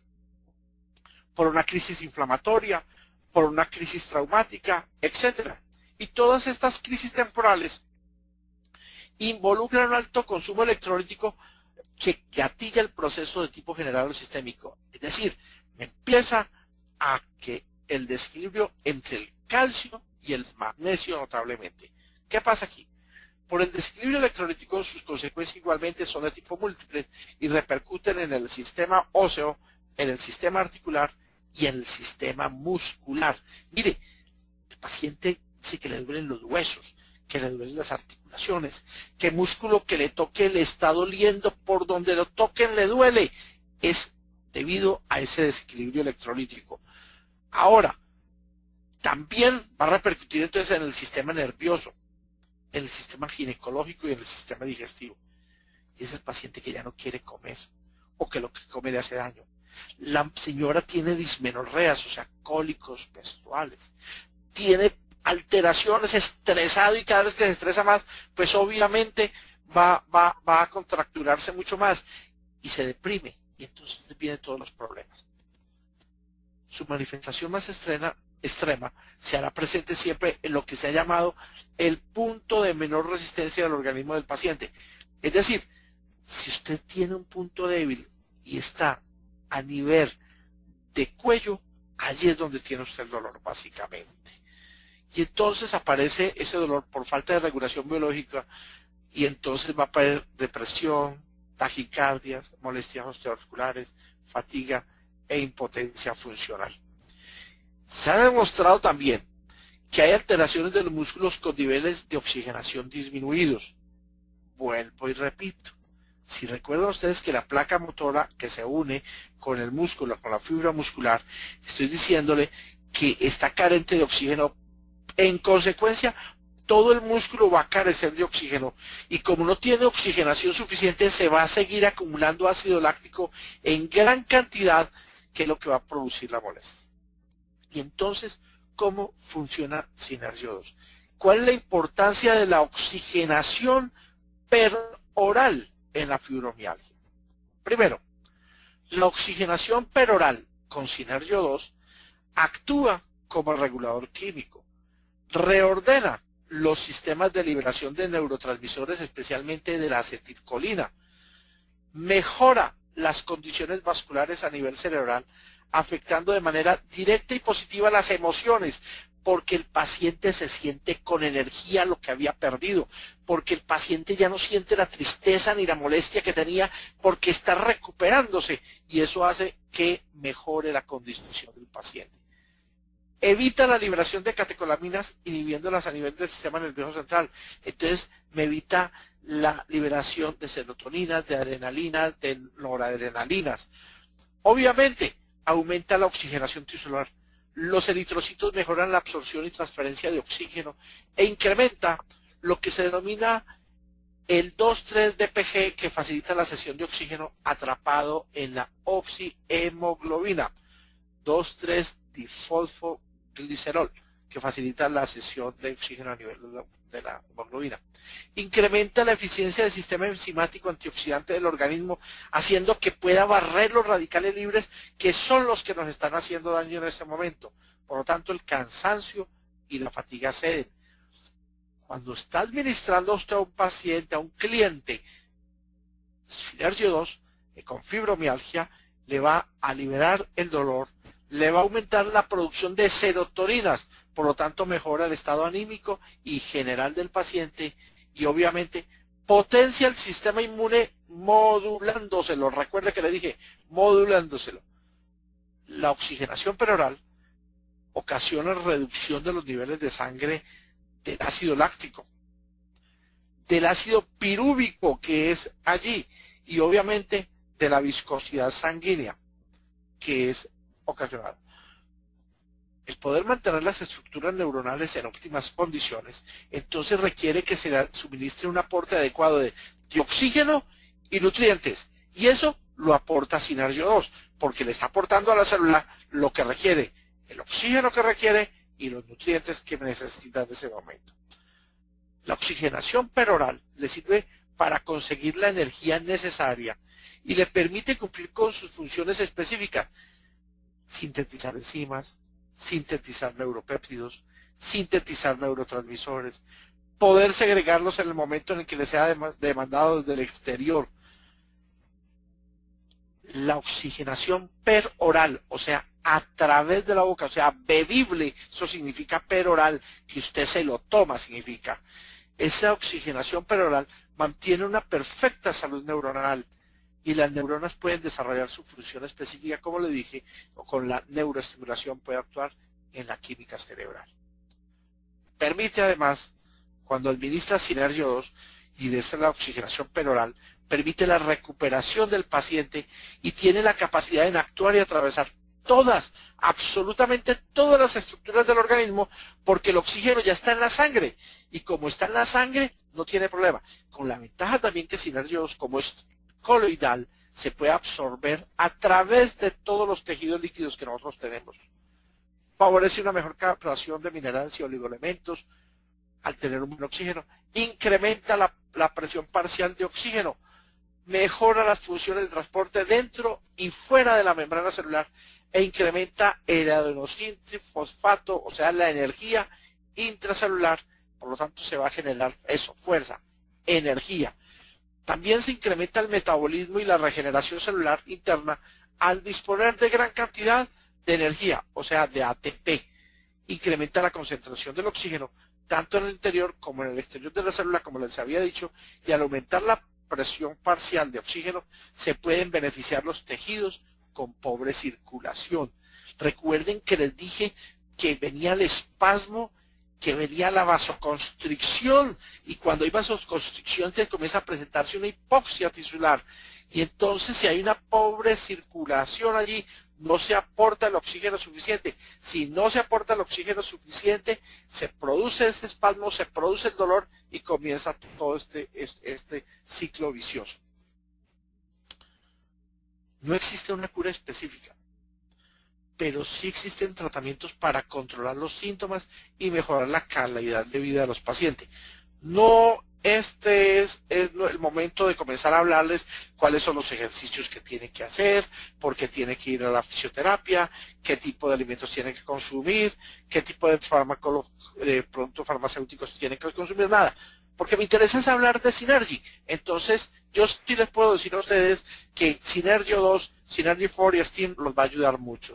S2: por una crisis inflamatoria, por una crisis traumática, etcétera. Y todas estas crisis temporales involucran un alto consumo electrolítico que gatilla el proceso de tipo general o sistémico. Es decir, empieza a que el desequilibrio entre el calcio y el magnesio notablemente. ¿Qué pasa aquí? Por el desequilibrio electrolítico, sus consecuencias igualmente son de tipo múltiple y repercuten en el sistema óseo, en el sistema articular y en el sistema muscular. Mire, el paciente dice que le duelen los huesos, que le duelen las articulaciones, que el músculo que le toque le está doliendo, por donde lo toquen le duele. Es debido a ese desequilibrio electrolítico. Ahora, también va a repercutir entonces en el sistema nervioso, en el sistema ginecológico y en el sistema digestivo. Y es el paciente que ya no quiere comer o que lo que come le hace daño. La señora tiene dismenorreas, o sea, cólicos menstruales. Tiene alteraciones, estresado, y cada vez que se estresa más, pues obviamente va a contracturarse mucho más y se deprime. Y entonces vienen todos los problemas. Su manifestación más extrema se hará presente siempre en lo que se ha llamado el punto de menor resistencia del organismo del paciente. Es decir, si usted tiene un punto débil y está a nivel de cuello, allí es donde tiene usted el dolor básicamente. Y entonces aparece ese dolor por falta de regulación biológica y entonces va a aparecer depresión, taquicardias, molestias osteoarticulares, fatiga e impotencia funcional. Se ha demostrado también que hay alteraciones de los músculos con niveles de oxigenación disminuidos. Vuelvo y repito. Si recuerdan ustedes que la placa motora que se une con el músculo, con la fibra muscular, estoy diciéndole que está carente de oxígeno. En consecuencia, todo el músculo va a carecer de oxígeno y como no tiene oxigenación suficiente, se va a seguir acumulando ácido láctico en gran cantidad, que es lo que va a producir la molestia. Y entonces, ¿cómo funciona Synergio 2? ¿Cuál es la importancia de la oxigenación peroral en la fibromialgia? Primero, la oxigenación peroral con Synergio 2 actúa como regulador químico, reordena los sistemas de liberación de neurotransmisores, especialmente de la acetilcolina, mejora las condiciones vasculares a nivel cerebral, afectando de manera directa y positiva las emociones, porque el paciente se siente con energía lo que había perdido, porque el paciente ya no siente la tristeza ni la molestia que tenía, porque está recuperándose y eso hace que mejore la condición del paciente. Evita la liberación de catecolaminas inhibiéndolas a nivel del sistema nervioso central. Entonces me evita la liberación de serotoninas, de adrenalinas, de noradrenalinas. Obviamente aumenta la oxigenación tisular. Los eritrocitos mejoran la absorción y transferencia de oxígeno e incrementa lo que se denomina el 2,3-DPG, que facilita la cesión de oxígeno atrapado en la oxihemoglobina. 2,3-difosfoglicerol, que facilita la cesión de oxígeno a nivel de la hemoglobina. Incrementa la eficiencia del sistema enzimático antioxidante del organismo, haciendo que pueda barrer los radicales libres, que son los que nos están haciendo daño en este momento. Por lo tanto, el cansancio y la fatiga ceden. Cuando está administrando usted a un paciente, a un cliente, Synergio 2, con fibromialgia, le va a liberar el dolor, le va a aumentar la producción de serotoninas, por lo tanto mejora el estado anímico y general del paciente y obviamente potencia el sistema inmune modulándoselo. Recuerde que le dije modulándoselo. La oxigenación peroral ocasiona reducción de los niveles de sangre del ácido láctico, del ácido pirúvico que es allí y obviamente de la viscosidad sanguínea que es ocasionada. El poder mantener las estructuras neuronales en óptimas condiciones, entonces requiere que se le suministre un aporte adecuado de oxígeno y nutrientes. Y eso lo aporta Synergio 2, porque le está aportando a la célula lo que requiere, el oxígeno que requiere y los nutrientes que necesita en ese momento. La oxigenación peroral le sirve para conseguir la energía necesaria y le permite cumplir con sus funciones específicas: sintetizar enzimas, sintetizar neuropéptidos, sintetizar neurotransmisores, poder segregarlos en el momento en el que les sea demandado desde el exterior. La oxigenación peroral, o sea, a través de la boca, o sea, bebible, eso significa peroral, que usted se lo toma, significa. Esa oxigenación peroral mantiene una perfecta salud neuronal y las neuronas pueden desarrollar su función específica, como le dije, o con la neuroestimulación puede actuar en la química cerebral. Permite además, cuando administra Synergio 2 y desde la oxigenación peroral, permite la recuperación del paciente y tiene la capacidad de actuar y atravesar todas, absolutamente todas las estructuras del organismo, porque el oxígeno ya está en la sangre y como está en la sangre no tiene problema. Con la ventaja también que Synergio 2, como es coloidal, se puede absorber a través de todos los tejidos líquidos que nosotros tenemos. Favorece una mejor captación de minerales y oligoelementos al tener un buen oxígeno. Incrementa la presión parcial de oxígeno. Mejora las funciones de transporte dentro y fuera de la membrana celular e incrementa el adenosín trifosfato, o sea, la energía intracelular. Por lo tanto, se va a generar eso, fuerza, energía. También se incrementa el metabolismo y la regeneración celular interna al disponer de gran cantidad de energía, o sea, de ATP. Incrementa la concentración del oxígeno, tanto en el interior como en el exterior de la célula, como les había dicho, y al aumentar la presión parcial de oxígeno, se pueden beneficiar los tejidos con pobre circulación. Recuerden que les dije que venía el espasmo, que venía la vasoconstricción, y cuando hay vasoconstricción te comienza a presentarse una hipoxia tisular, y entonces si hay una pobre circulación allí, no se aporta el oxígeno suficiente. Si no se aporta el oxígeno suficiente, se produce este espasmo, se produce el dolor y comienza todo este ciclo vicioso. No existe una cura específica, pero sí existen tratamientos para controlar los síntomas y mejorar la calidad de vida de los pacientes. No, este es el momento de comenzar a hablarles cuáles son los ejercicios que tienen que hacer, por qué tienen que ir a la fisioterapia, qué tipo de alimentos tienen que consumir, qué tipo de productos farmacéuticos tienen que consumir, nada. Porque me interesa es hablar de Synergy. Entonces, yo sí les puedo decir a ustedes que Synergio 2, Synergy 4 y Steam los va a ayudar mucho.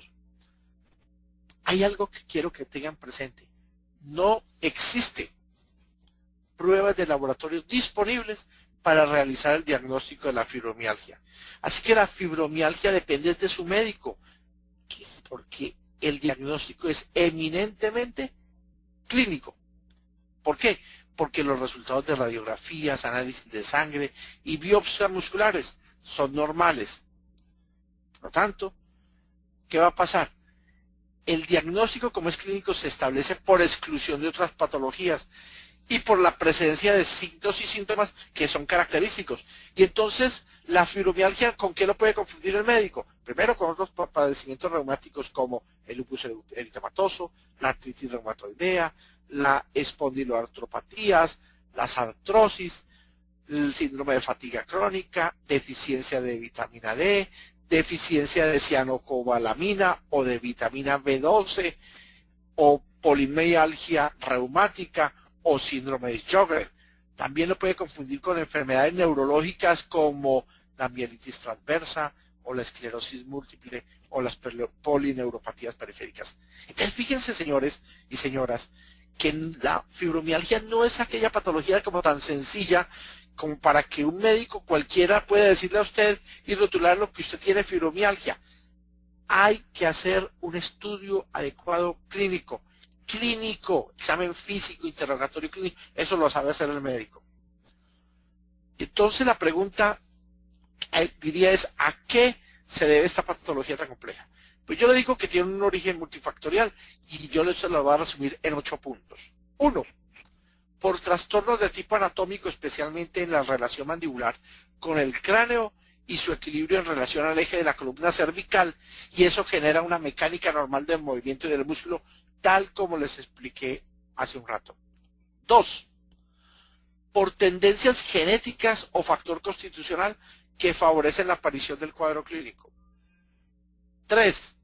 S2: Hay algo que quiero que tengan presente. No existe pruebas de laboratorio disponibles para realizar el diagnóstico de la fibromialgia. Así que la fibromialgia depende de su médico, porque el diagnóstico es eminentemente clínico. ¿Por qué? Porque los resultados de radiografías, análisis de sangre y biopsias musculares son normales. Por lo tanto, ¿qué va a pasar? El diagnóstico, como es clínico, se establece por exclusión de otras patologías y por la presencia de signos y síntomas que son característicos. Y entonces, la fibromialgia, ¿con qué lo puede confundir el médico? Primero, con otros padecimientos reumáticos como el lupus eritematoso, la artritis reumatoidea, la espondiloartropatías, las artrosis, el síndrome de fatiga crónica, deficiencia de vitamina D, deficiencia de cianocobalamina o de vitamina B12, o polimialgia reumática, o síndrome de Sjögren. También lo puede confundir con enfermedades neurológicas como la mielitis transversa o la esclerosis múltiple o las polineuropatías periféricas. Entonces fíjense, señores y señoras, que la fibromialgia no es aquella patología como tan sencilla como para que un médico cualquiera pueda decirle a usted y rotular lo que usted tiene fibromialgia. Hay que hacer un estudio adecuado clínico, examen físico, interrogatorio clínico, eso lo sabe hacer el médico. Entonces la pregunta, diría, es ¿a qué se debe esta patología tan compleja? Pues yo le digo que tiene un origen multifactorial y yo se lo voy a resumir en 8 puntos. 1. Por trastornos de tipo anatómico, especialmente en la relación mandibular con el cráneo y su equilibrio en relación al eje de la columna cervical, y eso genera una mecánica normal del movimiento y del músculo, tal como les expliqué hace un rato. 2. por tendencias genéticas o factor constitucional que favorecen la aparición del cuadro clínico. 3.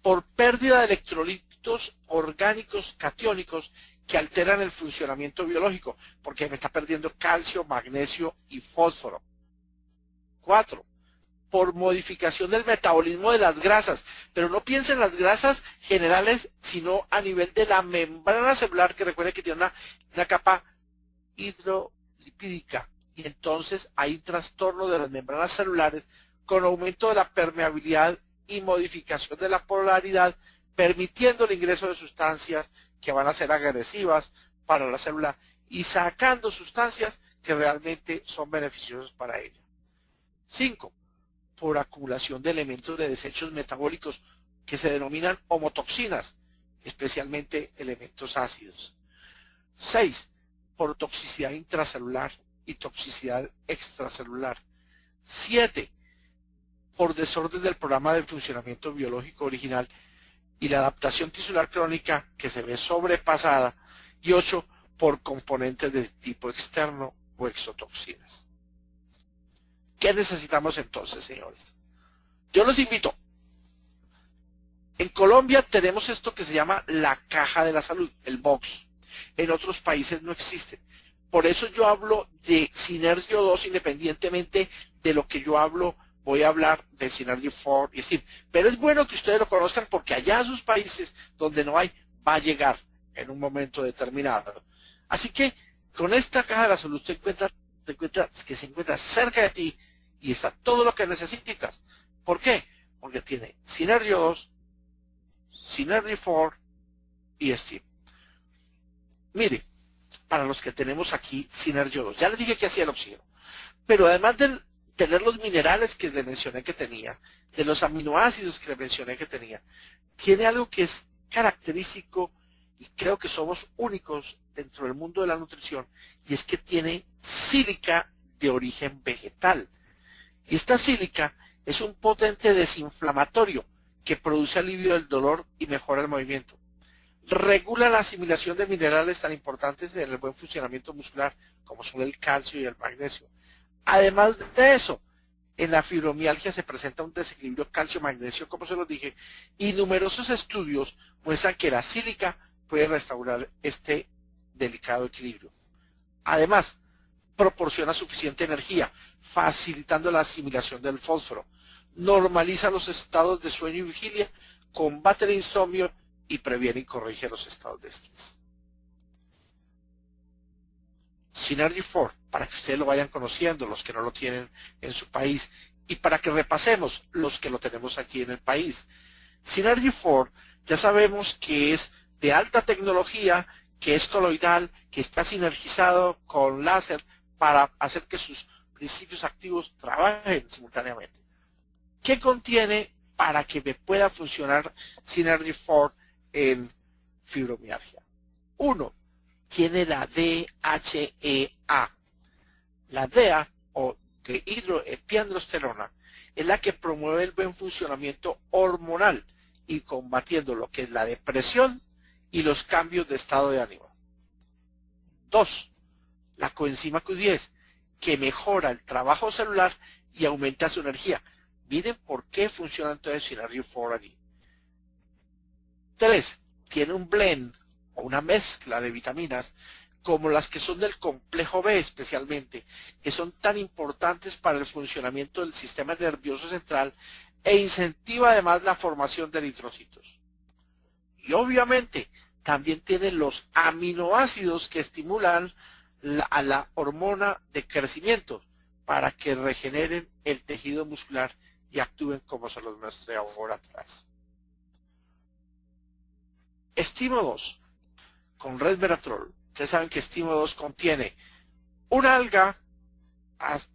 S2: Por pérdida de electrolitos orgánicos catiónicos que alteran el funcionamiento biológico, porque me está perdiendo calcio, magnesio y fósforo. 4. Por modificación del metabolismo de las grasas, pero no piensen en las grasas generales, sino a nivel de la membrana celular, que recuerden que tiene una capa hidrolipídica, y entonces hay trastorno de las membranas celulares con aumento de la permeabilidad y modificación de la polaridad, permitiendo el ingreso de sustancias que van a ser agresivas para la célula y sacando sustancias que realmente son beneficiosas para ella. 5. Por acumulación de elementos de desechos metabólicos que se denominan homotoxinas, especialmente elementos ácidos. 6. Por toxicidad intracelular y toxicidad extracelular. 7. Por desorden del programa de funcionamiento biológico original y la adaptación tisular crónica que se ve sobrepasada. Y 8. Por componentes de tipo externo o exotoxinas. ¿Qué necesitamos entonces, señores? Yo los invito. En Colombia tenemos esto que se llama la caja de la salud, el box. En otros países no existe. Por eso yo hablo de Synergio 2 independientemente de lo que yo hablo. Voy a hablar de Synergy 4 y Steam. Pero es bueno que ustedes lo conozcan porque allá en sus países donde no hay, va a llegar en un momento determinado. Así que con esta caja de la salud te encuentras que se encuentra cerca de ti y está todo lo que necesitas. ¿Por qué? Porque tiene Synergio 2, Synergy 4 y Steam. Mire, para los que tenemos aquí Synergio 2, ya les dije que hacía el oxígeno, pero además de tener los minerales que le mencioné que tenía, de los aminoácidos que le mencioné que tenía, tiene algo que es característico y creo que somos únicos dentro del mundo de la nutrición, y es que tiene sílica de origen vegetal. Y esta sílica es un potente desinflamatorio que produce alivio del dolor y mejora el movimiento. Regula la asimilación de minerales tan importantes en el buen funcionamiento muscular como son el calcio y el magnesio. Además de eso, en la fibromialgia se presenta un desequilibrio calcio-magnesio, como se los dije, y numerosos estudios muestran que la sílica puede restaurar este delicado equilibrio. Además, proporciona suficiente energía, facilitando la asimilación del fósforo, normaliza los estados de sueño y vigilia, combate el insomnio y previene y corrige los estados de estrés. Synergy 4, para que ustedes lo vayan conociendo, los que no lo tienen en su país, y para que repasemos los que lo tenemos aquí en el país. Synergy 4 ya sabemos que es de alta tecnología, que es coloidal, que está sinergizado con láser para hacer que sus principios activos trabajen simultáneamente. ¿Qué contiene para que me pueda funcionar Synergy 4 en fibromialgia? 1. Tiene la DHEA. La DEA, o dehidroepiandrosterona, es la que promueve el buen funcionamiento hormonal y combatiendo lo que es la depresión y los cambios de estado de ánimo. 2. La coenzima Q10, que mejora el trabajo celular y aumenta su energía. Miren por qué funciona entonces Synergy 4 allí. 3. Tiene un blend o una mezcla de vitaminas como las que son del complejo B especialmente, que son tan importantes para el funcionamiento del sistema nervioso central e incentiva además la formación de eritrocitos. Y obviamente también tiene los aminoácidos que estimulan a la hormona de crecimiento para que regeneren el tejido muscular y actúen como se los mostré ahora atrás. Estimo 2 con resveratrol. Ustedes saben que Estimo 2 contiene una alga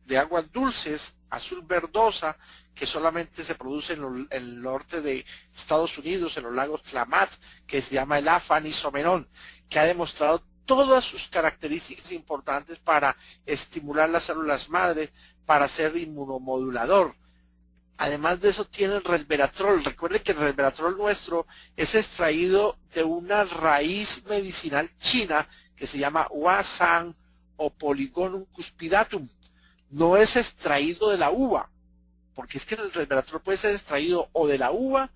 S2: de aguas dulces, azul verdosa, que solamente se produce en el norte de Estados Unidos, en los lagos Klamath, que se llama el afanisomenón, que ha demostrado todas sus características importantes para estimular las células madre, para ser inmunomodulador. Además de eso tiene el resveratrol. Recuerden que el resveratrol nuestro es extraído de una raíz medicinal china que se llama Huasang o Polygonum cuspidatum. No es extraído de la uva, porque es que el resveratrol puede ser extraído o de la uva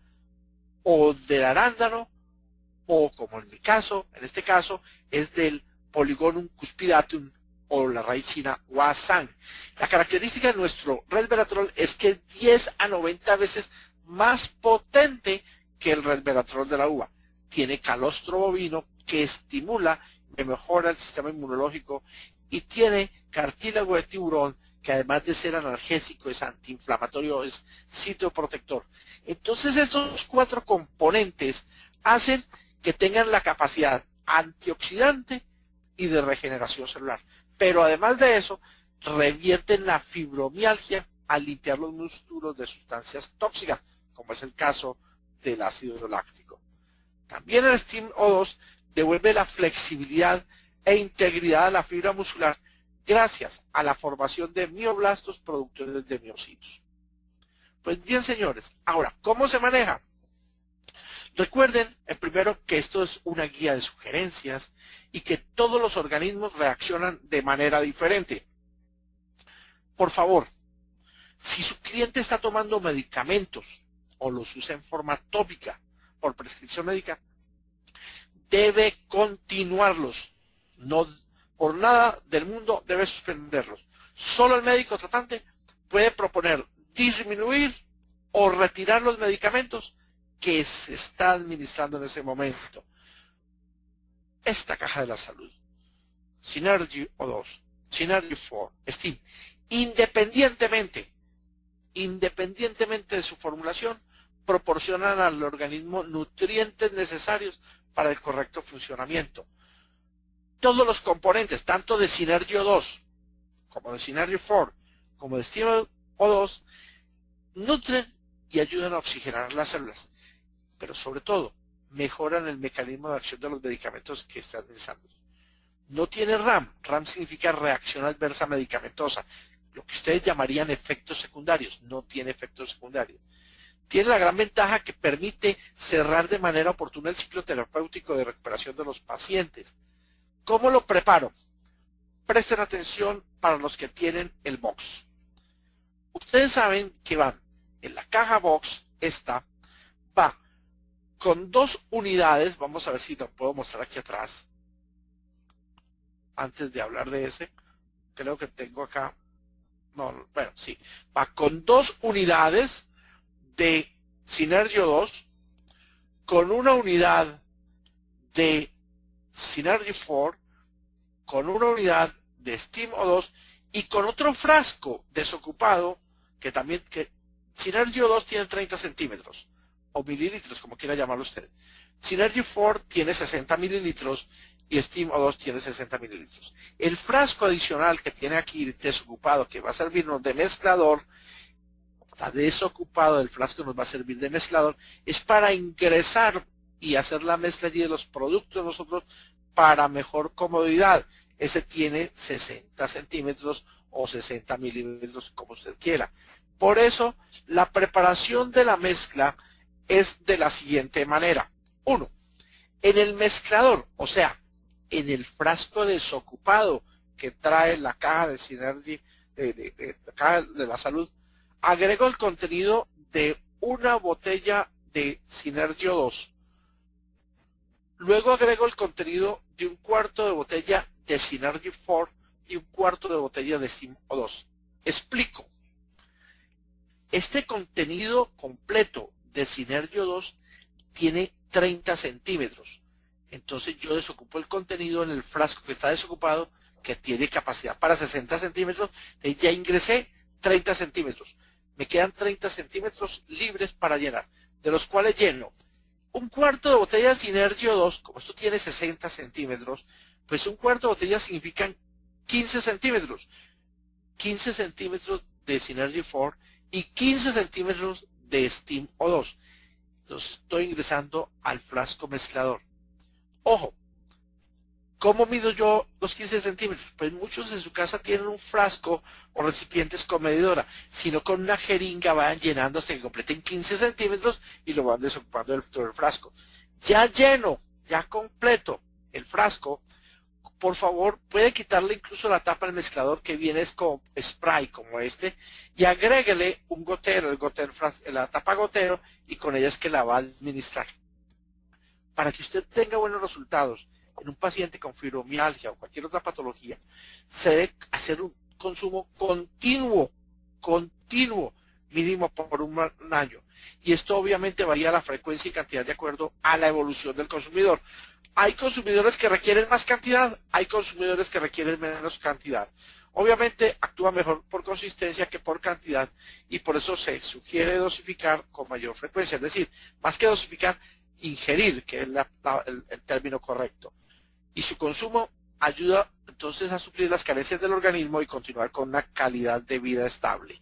S2: o del arándano, o como en mi caso, en este caso, es del Polygonum cuspidatum o la raíz china Huashan. La característica de nuestro resveratrol es que es 10 a 90 veces más potente que el resveratrol de la uva. Tiene calostro bovino que estimula y mejora el sistema inmunológico y tiene cartílago de tiburón que además de ser analgésico es antiinflamatorio, es citoprotector. Entonces estos 4 componentes hacen que tengan la capacidad antioxidante y de regeneración celular. Pero además de eso, revierten la fibromialgia al limpiar los músculos de sustancias tóxicas, como es el caso del ácido láctico. También el Steam O2 devuelve la flexibilidad e integridad a la fibra muscular gracias a la formación de mioblastos productores de miocitos. Pues bien, señores, ahora, ¿cómo se maneja? Recuerden, primero, que esto es una guía de sugerencias y que todos los organismos reaccionan de manera diferente. Por favor, si su cliente está tomando medicamentos o los usa en forma tópica por prescripción médica, debe continuarlos. No, por nada del mundo debe suspenderlos. Solo el médico tratante puede proponer disminuir o retirar los medicamentos que se está administrando en ese momento. Esta caja de la salud, Synergy O2, Synergy 4, Steam, independientemente de su formulación, proporcionan al organismo nutrientes necesarios para el correcto funcionamiento. Todos los componentes, tanto de Synergy O2, como de Synergy 4, como de Steam O2, nutren y ayudan a oxigenar las células, pero sobre todo mejoran el mecanismo de acción de los medicamentos que está administrando. No tiene RAM. RAM significa reacción adversa medicamentosa, lo que ustedes llamarían efectos secundarios. No tiene efectos secundarios. Tiene la gran ventaja que permite cerrar de manera oportuna el ciclo terapéutico de recuperación de los pacientes. ¿Cómo lo preparo? Presten atención para los que tienen el box. Ustedes saben que van en la caja box, esta va con 2 unidades. Vamos a ver si lo puedo mostrar aquí atrás. Antes de hablar de ese, creo que tengo acá. No, bueno, sí. Va con 2 unidades de Synergy O2, con una unidad de Synergy 4, con una unidad de Steam O2 y con otro frasco desocupado que también, que Synergy O2 tiene 30 centímetros o mililitros, como quiera llamarlo usted. Synergy 4 tiene 60 mililitros y Steam O2 tiene 60 mililitros. El frasco adicional que tiene aquí desocupado, que va a servirnos de mezclador, está desocupado, el frasco nos va a servir de mezclador, es para ingresar y hacer la mezcla allí de los productos nosotros para mejor comodidad. Ese tiene 60 centímetros o 60 milímetros, como usted quiera. Por eso, la preparación de la mezcla es de la siguiente manera. 1. En el mezclador, o sea, en el frasco desocupado que trae la caja de Synergy, la caja de la salud, agrego el contenido de una botella de Synergy O2. Luego agrego el contenido de un cuarto de botella de Synergy 4 y un cuarto de botella de Steam O2. Explico. Este contenido completo de Synergy O2 tiene 30 centímetros. Entonces yo desocupo el contenido en el frasco que está desocupado, que tiene capacidad para 60 centímetros. Ya ingresé 30 centímetros. Me quedan 30 centímetros libres para llenar, de los cuales lleno un cuarto de botella de Synergy O2. Como esto tiene 60 centímetros, pues un cuarto de botella significan 15 centímetros. 15 centímetros de Synergy 4 y 15 centímetros de Steam O2. Los estoy ingresando al frasco mezclador. Ojo, ¿cómo mido yo los 15 centímetros? Pues muchos en su casa tienen un frasco o recipientes con medidora, sino con una jeringa van llenando hasta que completen 15 centímetros y lo van desocupando del frasco. Ya lleno, ya completo el frasco, por favor, puede quitarle incluso la tapa al mezclador que viene es con spray como este y agréguele un gotero, la tapa gotero, y con ella es que la va a administrar. Para que usted tenga buenos resultados en un paciente con fibromialgia o cualquier otra patología, se debe hacer un consumo continuo, mínimo por un año. Y esto obviamente varía la frecuencia y cantidad de acuerdo a la evolución del consumidor. Hay consumidores que requieren más cantidad, hay consumidores que requieren menos cantidad. Obviamente actúa mejor por consistencia que por cantidad y por eso se sugiere dosificar con mayor frecuencia. Es decir, más que dosificar, ingerir, que es el término correcto. Y su consumo ayuda entonces a suplir las carencias del organismo y continuar con una calidad de vida estable.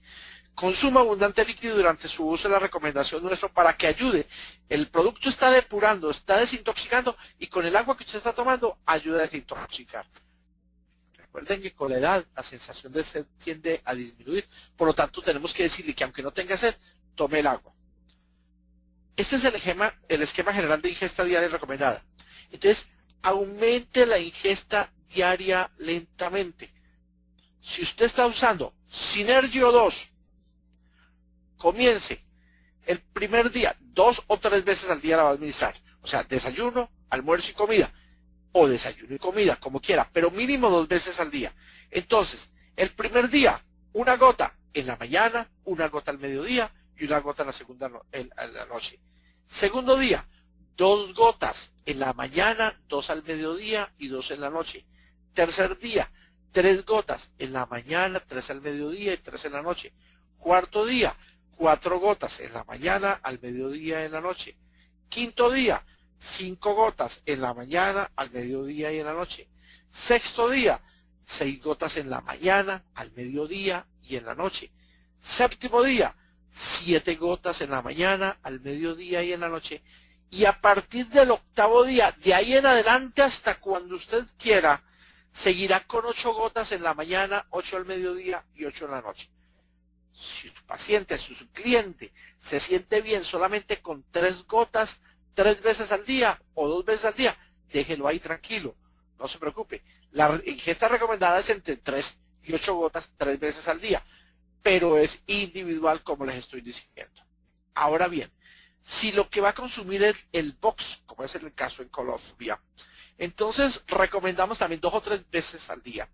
S2: Consuma abundante líquido durante su uso, es la recomendación nuestra para que ayude. El producto está depurando, está desintoxicando y con el agua que usted está tomando ayuda a desintoxicar. Recuerden que con la edad la sensación de sed tiende a disminuir, por lo tanto tenemos que decirle que aunque no tenga sed, tome el agua. Este es el esquema general de ingesta diaria recomendada. Entonces, aumente la ingesta diaria lentamente. Si usted está usando Synergy O2, comience el primer día, 2 o 3 veces al día la va a administrar. O sea, desayuno, almuerzo y comida. O desayuno y comida, como quiera, pero mínimo 2 veces al día. Entonces, el primer día, una gota en la mañana, una gota al mediodía y una gota en la segunda en la noche. Segundo día, 2 gotas en la mañana, 2 al mediodía y 2 en la noche. Tercer día, 3 gotas en la mañana, 3 al mediodía y 3 en la noche. Cuarto día, 4 gotas en la mañana, al mediodía y en la noche. Quinto día, 5 gotas en la mañana, al mediodía y en la noche. Sexto día, 6 gotas en la mañana, al mediodía y en la noche. Séptimo día, 7 gotas en la mañana, al mediodía y en la noche. Y a partir del octavo día, de ahí en adelante hasta cuando usted quiera, seguirá con 8 gotas en la mañana, 8 al mediodía y 8 en la noche. Si su paciente, su cliente, se siente bien solamente con 3 gotas, 3 veces al día o 2 veces al día, déjelo ahí tranquilo, no se preocupe. La ingesta recomendada es entre 3 y 8 gotas 3 veces al día, pero es individual como les estoy diciendo. Ahora bien, si lo que va a consumir es el box, como es el caso en Colombia, entonces recomendamos también 2 o 3 veces al día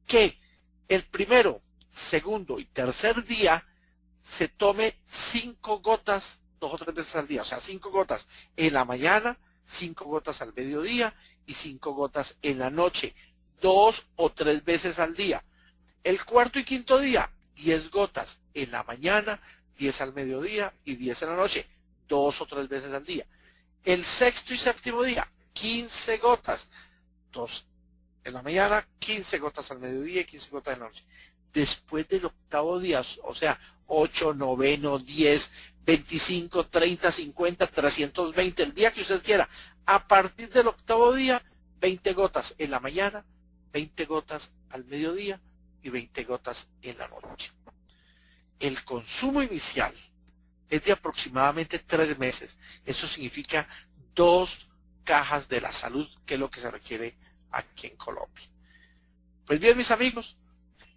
S2: que el primero, segundo y tercer día se tome 5 gotas 2 o 3 veces al día, o sea, 5 gotas en la mañana, 5 gotas al mediodía y 5 gotas en la noche, 2 o 3 veces al día. El cuarto y quinto día, 10 gotas en la mañana, 10 al mediodía y 10 en la noche, 2 o 3 veces al día. El sexto y séptimo día, 15 gotas, 2 en la mañana, 15 gotas al mediodía y 15 gotas en la noche. Después del octavo día, o sea, 8, noveno, 10, 25, 30, 50, 320, el día que usted quiera. A partir del octavo día, 20 gotas en la mañana, 20 gotas al mediodía y 20 gotas en la noche. El consumo inicial es de aproximadamente 3 meses. Eso significa 2 cajas de la salud, que es lo que se requiere aquí en Colombia. Pues bien, mis amigos,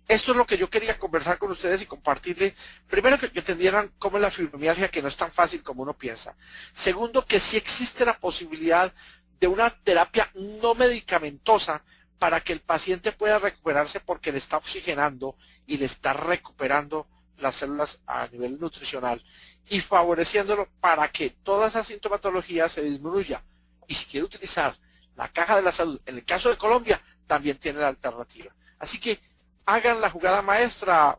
S2: esto es lo que yo quería conversar con ustedes y compartirles. Primero, que entendieran cómo es la fibromialgia, que no es tan fácil como uno piensa. Segundo, que sí existe la posibilidad de una terapia no medicamentosa para que el paciente pueda recuperarse porque le está oxigenando y le está recuperando las células a nivel nutricional y favoreciéndolo para que toda esa sintomatología se disminuya. Y si quiere utilizar la caja de la salud, en el caso de Colombia, también tiene la alternativa. Así que hagan la jugada maestra,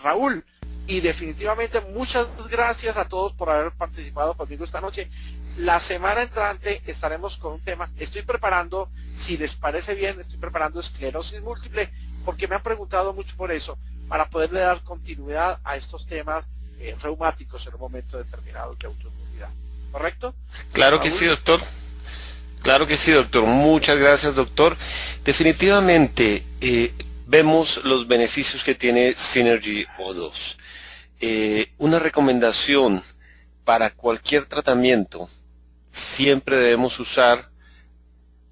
S2: Raúl, y definitivamente muchas gracias a todos por haber participado conmigo esta noche. La semana entrante estaremos con un tema, estoy preparando, si les parece bien, estoy preparando esclerosis múltiple, porque me han preguntado mucho por eso, para poderle dar continuidad a estos temas reumáticos en un momento determinado de autoinmunidad. ¿Correcto?
S1: Claro que sí, doctor. Claro que sí, doctor. Muchas gracias, doctor. Definitivamente vemos los beneficios que tiene Synergy O2. Una recomendación para cualquier tratamiento, siempre debemos usar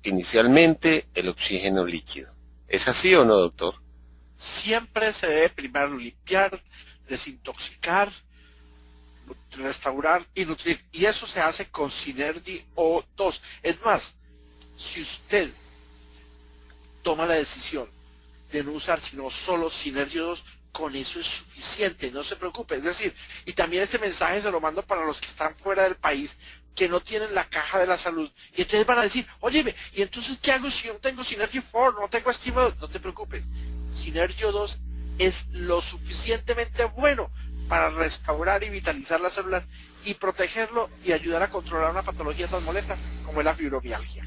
S1: inicialmente el oxígeno líquido. ¿Es así o no, doctor?
S2: Siempre se debe primero limpiar, desintoxicar, restaurar y nutrir. Y eso se hace con Synergy O2. Es más, si usted toma la decisión de no usar sino solo Synergy O2, con eso es suficiente, no se preocupe. Es decir, y también este mensaje se lo mando para los que están fuera del país, que no tienen la caja de la salud, y entonces van a decir, oye, ¿y entonces qué hago si no tengo Synergy 4, no tengo Estima? No te preocupes, Synergy O2 es lo suficientemente bueno para restaurar y vitalizar las células y protegerlo y ayudar a controlar una patología tan molesta como es la fibromialgia.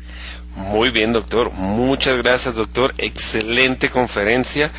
S1: Muy bien, doctor. Muchas gracias, doctor. Excelente conferencia.